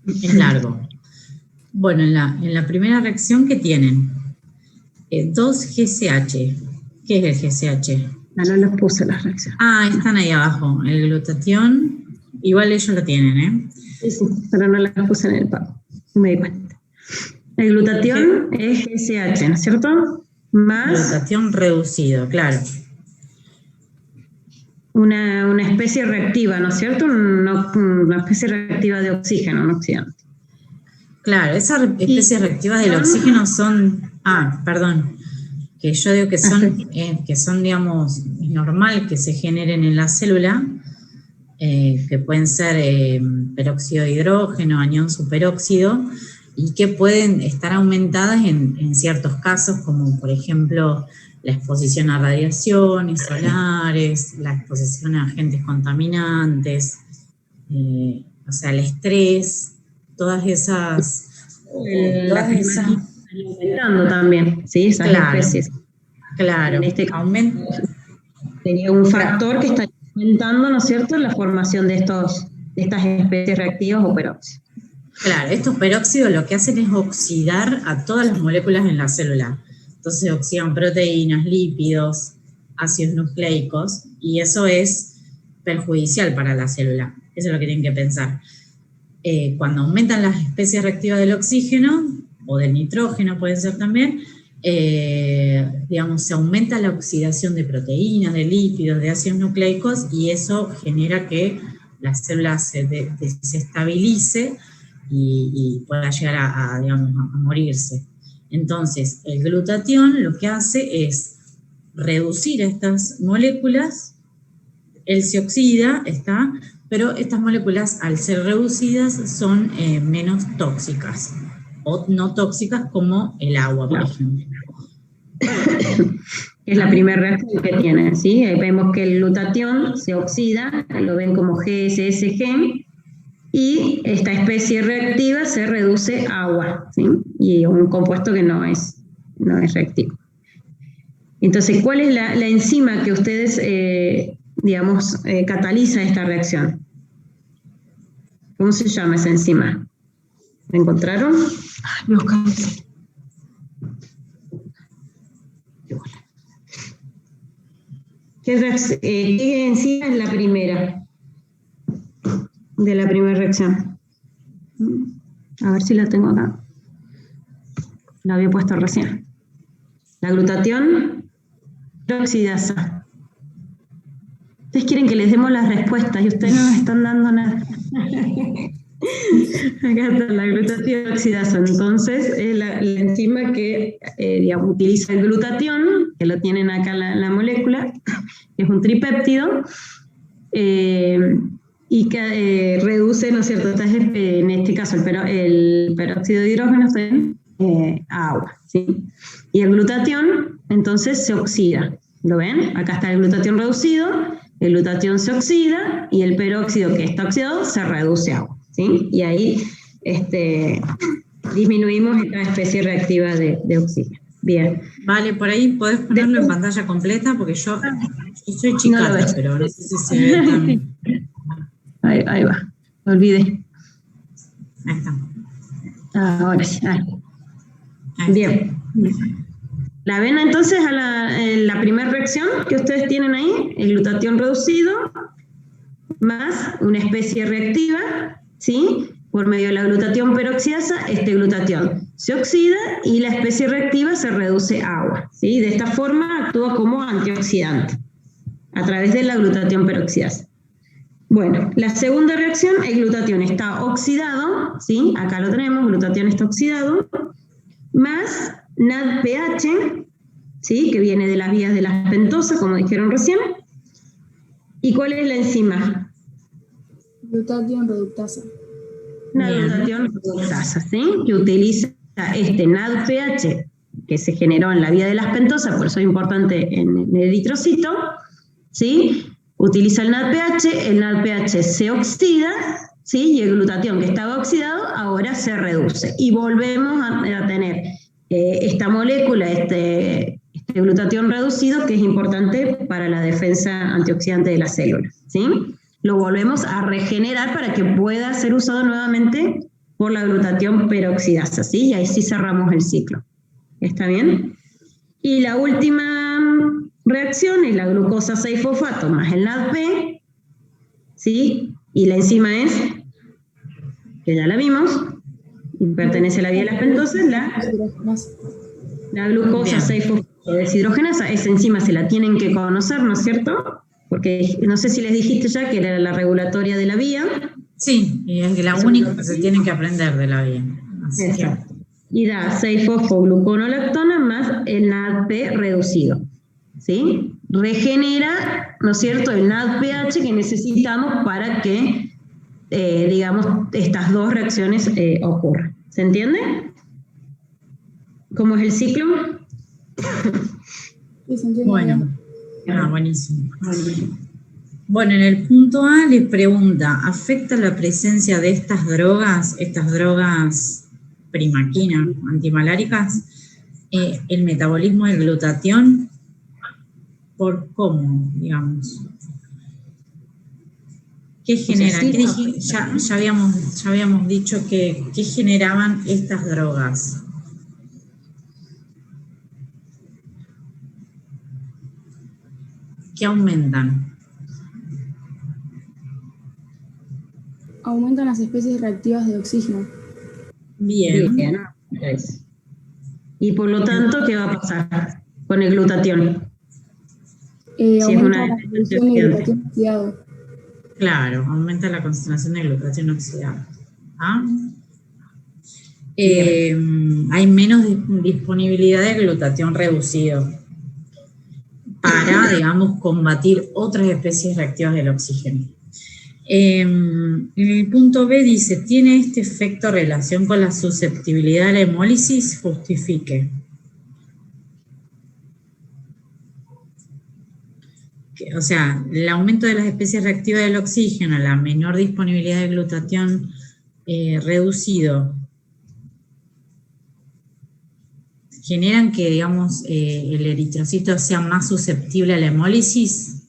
Es largo. Bueno, en la primera reacción, ¿qué tienen? 2-GCH. ¿Qué es el GCH?
No les puse las reacciones.
Están ahí abajo. El glutatión, igual ellos lo tienen, ¿eh?
Sí, pero no las puse en el pago. Me di cuenta. El glutatión es GCH, ¿no es cierto? Más
glutatión reducido, claro.
Una especie reactiva, ¿no es cierto? Una especie reactiva de oxígeno, un oxidante.
Claro, esas especies reactivas del oxígeno son... perdón. Que yo digo que son, digamos, es normal que se generen en la célula, que pueden ser peróxido de hidrógeno, anión superóxido, y que pueden estar aumentadas en ciertos casos, como por ejemplo la exposición a radiaciones solares, la exposición a agentes contaminantes, o sea, el estrés, todas esas...
Aumentando también, ¿sí? Esas especies.
Claro.
En este caso, sería un factor que está aumentando, ¿no es cierto?, la formación de estas especies reactivas o peróxidos.
Claro, estos peróxidos lo que hacen es oxidar a todas las moléculas en la célula. Entonces oxidan proteínas, lípidos, ácidos nucleicos, y eso es perjudicial para la célula. Eso es lo que tienen que pensar. Cuando aumentan las especies reactivas del oxígeno, o del nitrógeno puede ser también, digamos, se aumenta la oxidación de proteínas, de lípidos, de ácidos nucleicos, y eso genera que la célula se desestabilice y pueda llegar a morirse. Entonces, el glutatión lo que hace es reducir estas moléculas él se oxida, pero estas moléculas, al ser reducidas, son menos tóxicas, o no tóxicas como el agua, por ejemplo.
Es la primera reacción que tiene, ¿sí? Ahí vemos que el glutatión se oxida, lo ven como GSSG, y esta especie reactiva se reduce a agua, ¿sí? Y un compuesto que no es reactivo. Entonces, ¿cuál es la enzima que ustedes, cataliza esta reacción? ¿Cómo se llama esa enzima? ¿La encontraron? Los campos. ¿Qué enzima es la primera? De la primera reacción. A ver si la tengo acá. La había puesto recién. La glutatión peroxidasa. Ustedes quieren que les demos las respuestas y ustedes no nos están dando nada. Acá está la glutatión peroxidasa. Entonces, es la enzima que utiliza el glutatión, que lo tienen acá la molécula, que es un tripéptido, y que reduce, ¿no es cierto? En este caso, el peróxido de hidrógeno a agua, ¿sí? Y el glutatión, entonces, se oxida. ¿Lo ven? Acá está el glutatión reducido, el glutatión se oxida, y el peróxido que está oxidado se reduce a agua, ¿sí? Y ahí disminuimos esta especie reactiva de oxígeno. Bien.
Vale, por ahí podés ponerlo en pantalla completa, porque yo soy chicata, no pero no sé si se ve tan...
Ahí va, me olvidé.
Ahí está.
Ahora sí. Bien. ¿La ven entonces a la primera reacción que ustedes tienen ahí? El glutatión reducido más una especie reactiva, ¿sí? Por medio de la glutatión peroxidasa, este glutatión se oxida y la especie reactiva se reduce a agua, ¿sí? De esta forma actúa como antioxidante a través de la glutatión peroxidasa. Bueno, la segunda reacción, el glutatión está oxidado, ¿sí? Acá lo tenemos, glutatión está oxidado, más NADPH, ¿sí? Que viene de las vías de las pentosas, como dijeron recién. ¿Y cuál es la enzima?
Glutatión reductasa.
Glutatión reductasa, ¿sí? Que utiliza este NADPH que se generó en la vía de las pentosas, por eso es importante en el eritrocito, ¿sí? Utiliza el NADPH se oxida, ¿sí? Y el glutatión que estaba oxidado ahora se reduce. Y volvemos a tener esta molécula, este glutatión reducido, que es importante para la defensa antioxidante de las células, ¿sí? Lo volvemos a regenerar para que pueda ser usado nuevamente por la glutatión peroxidasa, ¿sí? Y ahí sí cerramos el ciclo. ¿Está bien? Y la última reacción es la glucosa 6-fosfato más el NADP, ¿sí? Y la enzima es, que ya la vimos, y pertenece a la vía de las pentosas, la glucosa 6-fosfato deshidrogenasa. Esa enzima se la tienen que conocer, ¿no es cierto? Porque no sé si les dijiste ya que era la regulatoria de la vía.
Sí, y es la única que se tienen que aprender de la vía. Así
exacto. Y da 6-fosfogluconolactona más el NADP reducido, ¿sí? Regenera, ¿no es cierto?, el NADPH que necesitamos para que, digamos, estas dos reacciones ocurran. ¿Se entiende? ¿Cómo es el ciclo?
Sí, se entiende.
Bueno. Buenísimo. Bueno, en el punto A les pregunta, ¿afecta la presencia de estas drogas primaquinas, antimaláricas, el metabolismo del glutatión? ¿Por cómo, digamos? ¿Qué genera? Ya habíamos dicho que ¿qué generaban estas drogas? ¿Qué aumentan?
Aumentan las especies reactivas de oxígeno.
Bien.
Y por lo tanto, ¿qué va a pasar con el glutatión?
Aumenta la concentración de glutatión oxidado.
Claro, aumenta la concentración de glutatión oxidado. ¿Ah? Hay menos disponibilidad de glutatión reducido. para, digamos, combatir otras especies reactivas del oxígeno. En el punto B dice, ¿tiene este efecto relación con la susceptibilidad a la hemólisis? Justifique. O sea, el aumento de las especies reactivas del oxígeno, la menor disponibilidad de glutatión reducido, generan que, digamos, el eritrocito sea más susceptible a la hemólisis.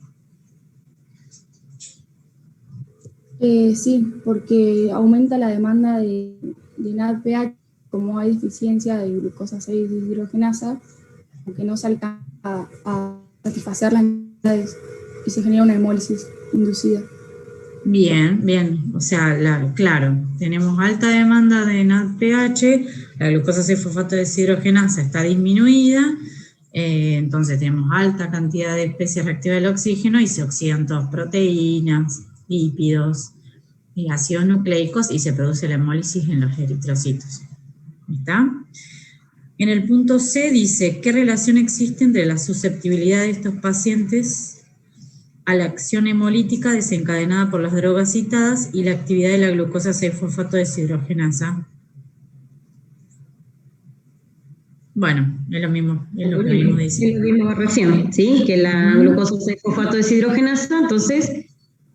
Sí, porque aumenta la demanda de NADPH, como hay deficiencia de glucosa 6 deshidrogenasa, aunque no se alcanza a satisfacer las necesidades y se genera una hemólisis inducida.
Bien, bien. O sea, claro, tenemos alta demanda de NADPH, la glucosa 6-fosfato deshidrogenasa está disminuida, entonces tenemos alta cantidad de especies reactivas del oxígeno y se oxidan todas proteínas, lípidos y ácidos nucleicos y se produce la hemólisis en los eritrocitos. ¿Está? En el punto C dice, ¿qué relación existe entre la susceptibilidad de estos pacientes a la acción hemolítica desencadenada por las drogas citadas y la actividad de la glucosa 6-fosfato deshidrogenasa? Bueno, es lo mismo, es lo que venimos diciendo.
Es lo mismo recién, ¿sí? Que la glucosa 6-fosfato deshidrogenasa, entonces,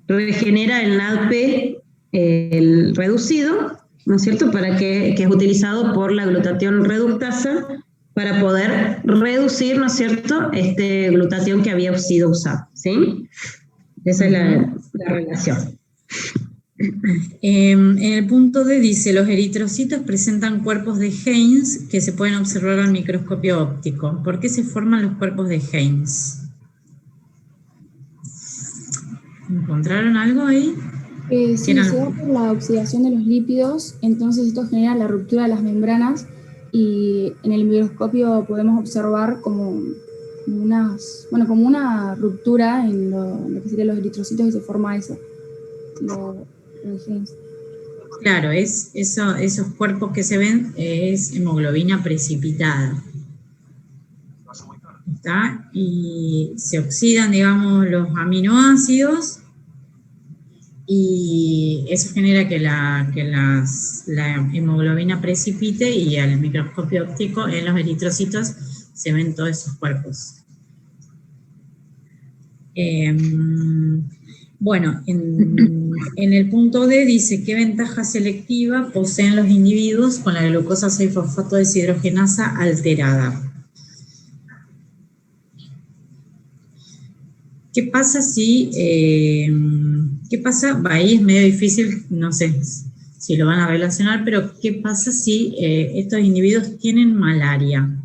regenera el NADP, el reducido, ¿no es cierto?, que es utilizado por la glutatión reductasa para poder reducir, ¿no es cierto?, este glutatión que había sido usado, ¿sí? Esa es la relación.
En el punto D dice, los eritrocitos presentan cuerpos de Heinz que se pueden observar al microscopio óptico. ¿Por qué se forman los cuerpos de Heinz? ¿Encontraron algo ahí?
Sí, se da por la oxidación de los lípidos, entonces esto genera la ruptura de las membranas y en el microscopio podemos observar como una ruptura en lo que serían los eritrocitos y se forma eso.
Claro, esos cuerpos que se ven es hemoglobina precipitada. ¿Está? Y se oxidan, digamos, los aminoácidos y eso genera que la hemoglobina precipite y al microscopio óptico en los eritrocitos se ven todos esos cuerpos. Bueno, en el punto D dice qué ventaja selectiva poseen los individuos con la glucosa 6-fosfato deshidrogenasa alterada. ¿Qué pasa si, ahí es medio difícil, no sé si lo van a relacionar, pero qué pasa si estos individuos tienen malaria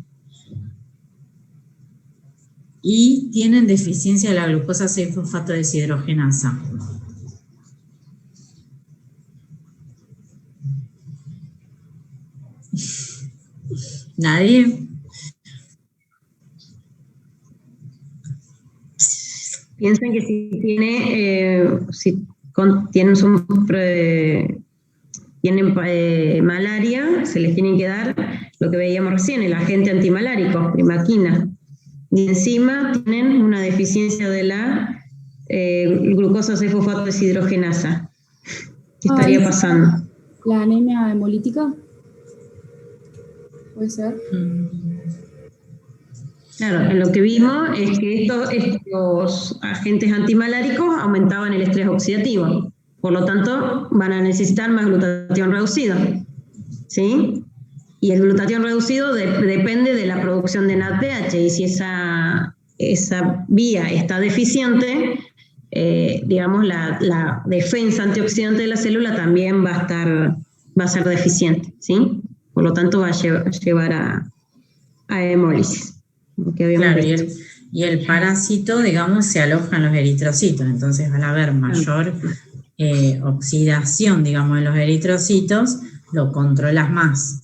y tienen deficiencia de la glucosa 6-fosfato deshidrogenasa? ¿Nadie?
Piensen que si tienen malaria, se les tiene que dar lo que veíamos recién, el agente antimalárico, primaquina. Y encima tienen una deficiencia de la glucosa 6-fosfato deshidrogenasa. ¿Qué estaría pasando?
¿La anemia hemolítica? ¿Puede ser?
Claro, lo que vimos es que estos agentes antimaláricos aumentaban el estrés oxidativo. Por lo tanto, van a necesitar más glutatión reducido. ¿Sí? Y el glutatión reducido depende de la producción de NADPH. Y si esa vía está deficiente, digamos, la defensa antioxidante de la célula también va a ser deficiente. ¿Sí? Por lo tanto, va a llevar a hemólisis.
Claro, y el parásito, digamos, se aloja en los eritrocitos, entonces van a haber mayor oxidación, digamos, en los eritrocitos, lo controlas más,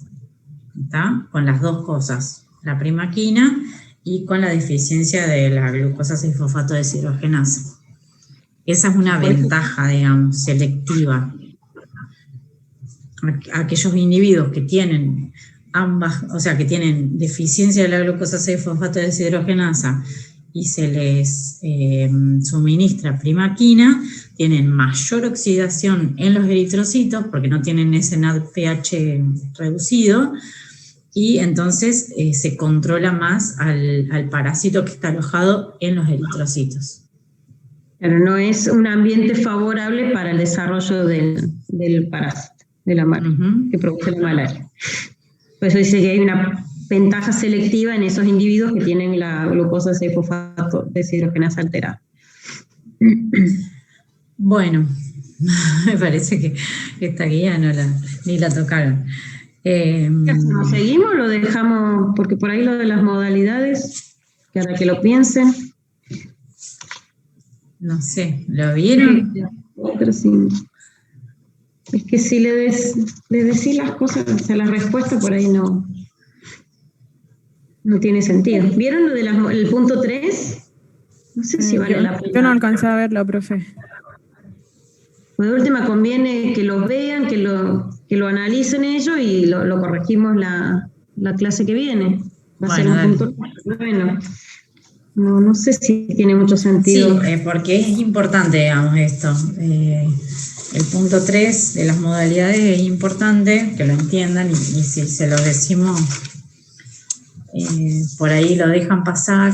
¿está? Con las dos cosas, la primaquina y con la deficiencia de la glucosa 6-fosfato deshidrogenasa. Esa es una ventaja, digamos, selectiva. Aquellos individuos que tienen ambas, o sea, que tienen deficiencia de la glucosa 6-fosfato deshidrogenasa y se les suministra primaquina, tienen mayor oxidación en los eritrocitos porque no tienen ese NADPH reducido, y entonces se controla más al parásito que está alojado en los eritrocitos.
Pero no es un ambiente favorable para el desarrollo del parásito, de la malaria, que produce la malaria. Por eso dice que hay una ventaja selectiva en esos individuos que tienen la glucosa 6-fosfato deshidrogenasa alterada.
Bueno, me parece que esta guía ni la tocaron.
¿Qué hacemos? ¿Seguimos o lo dejamos? Porque por ahí lo de las modalidades, que ahora que lo piensen.
No sé, ¿lo vieron?
Pero sí. Es que si le decís las cosas, o sea, la respuesta por ahí no tiene sentido. ¿Vieron lo del punto 3? No sé si vale la pena.
Yo no alcancé a verlo, profe.
Pues de última conviene que lo vean, que lo analicen ellos y lo corregimos la clase que viene. Va a ser un punto. Bueno, no sé si tiene mucho sentido.
Sí, porque es importante, digamos, esto. El punto 3 de las modalidades es importante que lo entiendan, y si se lo decimos, por ahí lo dejan pasar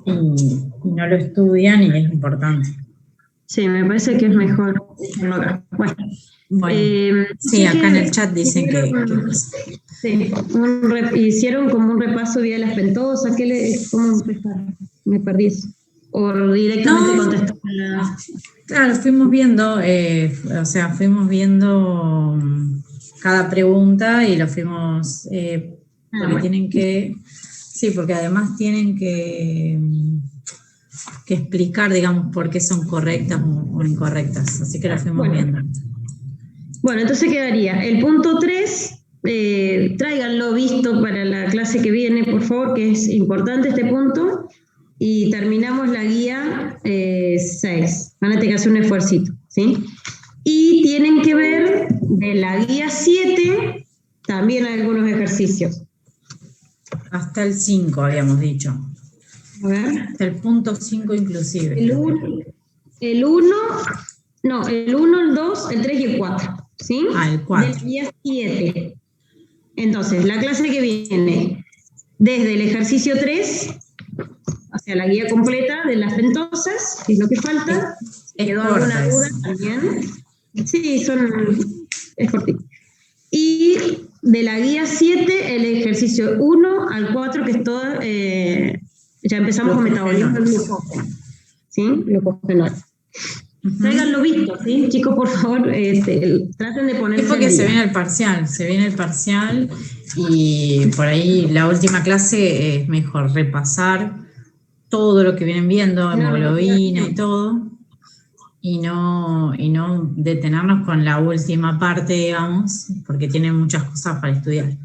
y no lo estudian, y es importante.
Sí, me parece que es mejor.
Bueno, sí, acá en el chat dicen que
sí, hicieron como un repaso vía las ventosas. ¿Cómo empezaron? Me perdí eso. O directamente contestaron.
Claro, fuimos viendo, cada pregunta y lo fuimos, porque tienen que, sí, porque además tienen que explicar, digamos, por qué son correctas o incorrectas, así que lo fuimos viendo.
Bueno, entonces quedaría el punto 3, tráiganlo visto para la clase que viene, por favor, que es importante este punto, y terminamos la guía 6. Van a tener que hacer un esfuercito, ¿sí? Y tienen que ver de la guía 7 también algunos ejercicios.
Hasta el 5 habíamos dicho.
A ver.
Hasta el punto 5 inclusive.
El 1, el 2, el 3 y el 4. ¿Sí?
El 4.
Del día 7. Entonces, la clase que viene, desde el ejercicio 3, o sea, la guía completa de las ventosas, que es lo que falta. ¿Quedó alguna duda también? Sí, es cortito. Y de la guía 7, el ejercicio 1 al 4, que es todo, ya empezamos con metabolismo del glucógeno. ¿Sí? Glucógeno. Tráiganlo visto, ¿sí? Chicos, por favor, traten de ponerse.
Es porque se viene el parcial, y por ahí la última clase es mejor repasar todo lo que vienen viendo, hemoglobina y todo, y no detenernos con la última parte, digamos, porque tienen muchas cosas para estudiar.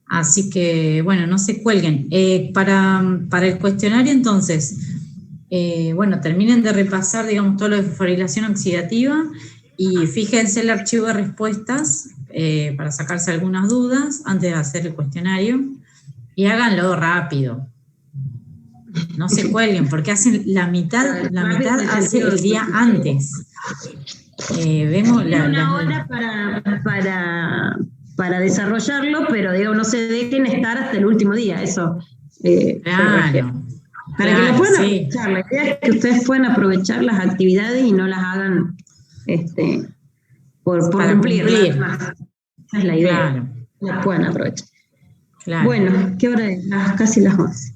Así que, bueno, no se cuelguen. Para el cuestionario, entonces, terminen de repasar, digamos, todo lo de fosforilación oxidativa, y fíjense el archivo de respuestas para sacarse algunas dudas antes de hacer el cuestionario, y háganlo rápido. No se cuelguen, porque hacen la mitad hace el día antes. Vemos
una hora para desarrollarlo, pero digo, no se dejen estar hasta el último día, eso.
Claro.
Para que lo puedan aprovechar. La idea es que ustedes puedan aprovechar las actividades y no las hagan por cumplir. Esa es la idea.
Claro.
Las puedan aprovechar.
Claro.
Bueno, ¿qué hora es? Casi las 11.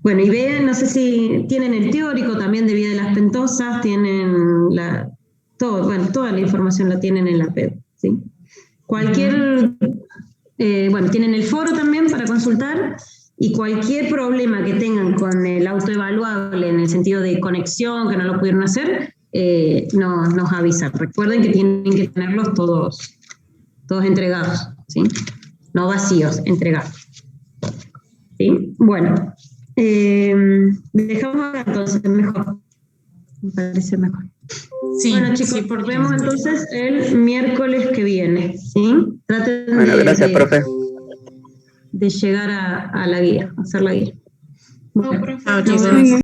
Bueno, y vean, no sé si tienen el teórico también de vía de las ventosas, tienen toda la información la tienen en la PED, ¿sí? Tienen el foro también para consultar, y cualquier problema que tengan con el autoevaluable en el sentido de conexión, que no lo pudieron hacer, nos avisan. Recuerden que tienen que tenerlos todos entregados, ¿sí? No vacíos, entregados. ¿Sí? Bueno, dejamos acá entonces, mejor. Me parece mejor.
Sí,
bueno, chicos, nos vemos entonces el miércoles que viene, ¿sí? Traten
gracias, profe.
de llegar a la guía, a hacer la guía. Bueno,
Chao,
nos
chicos.
vemos.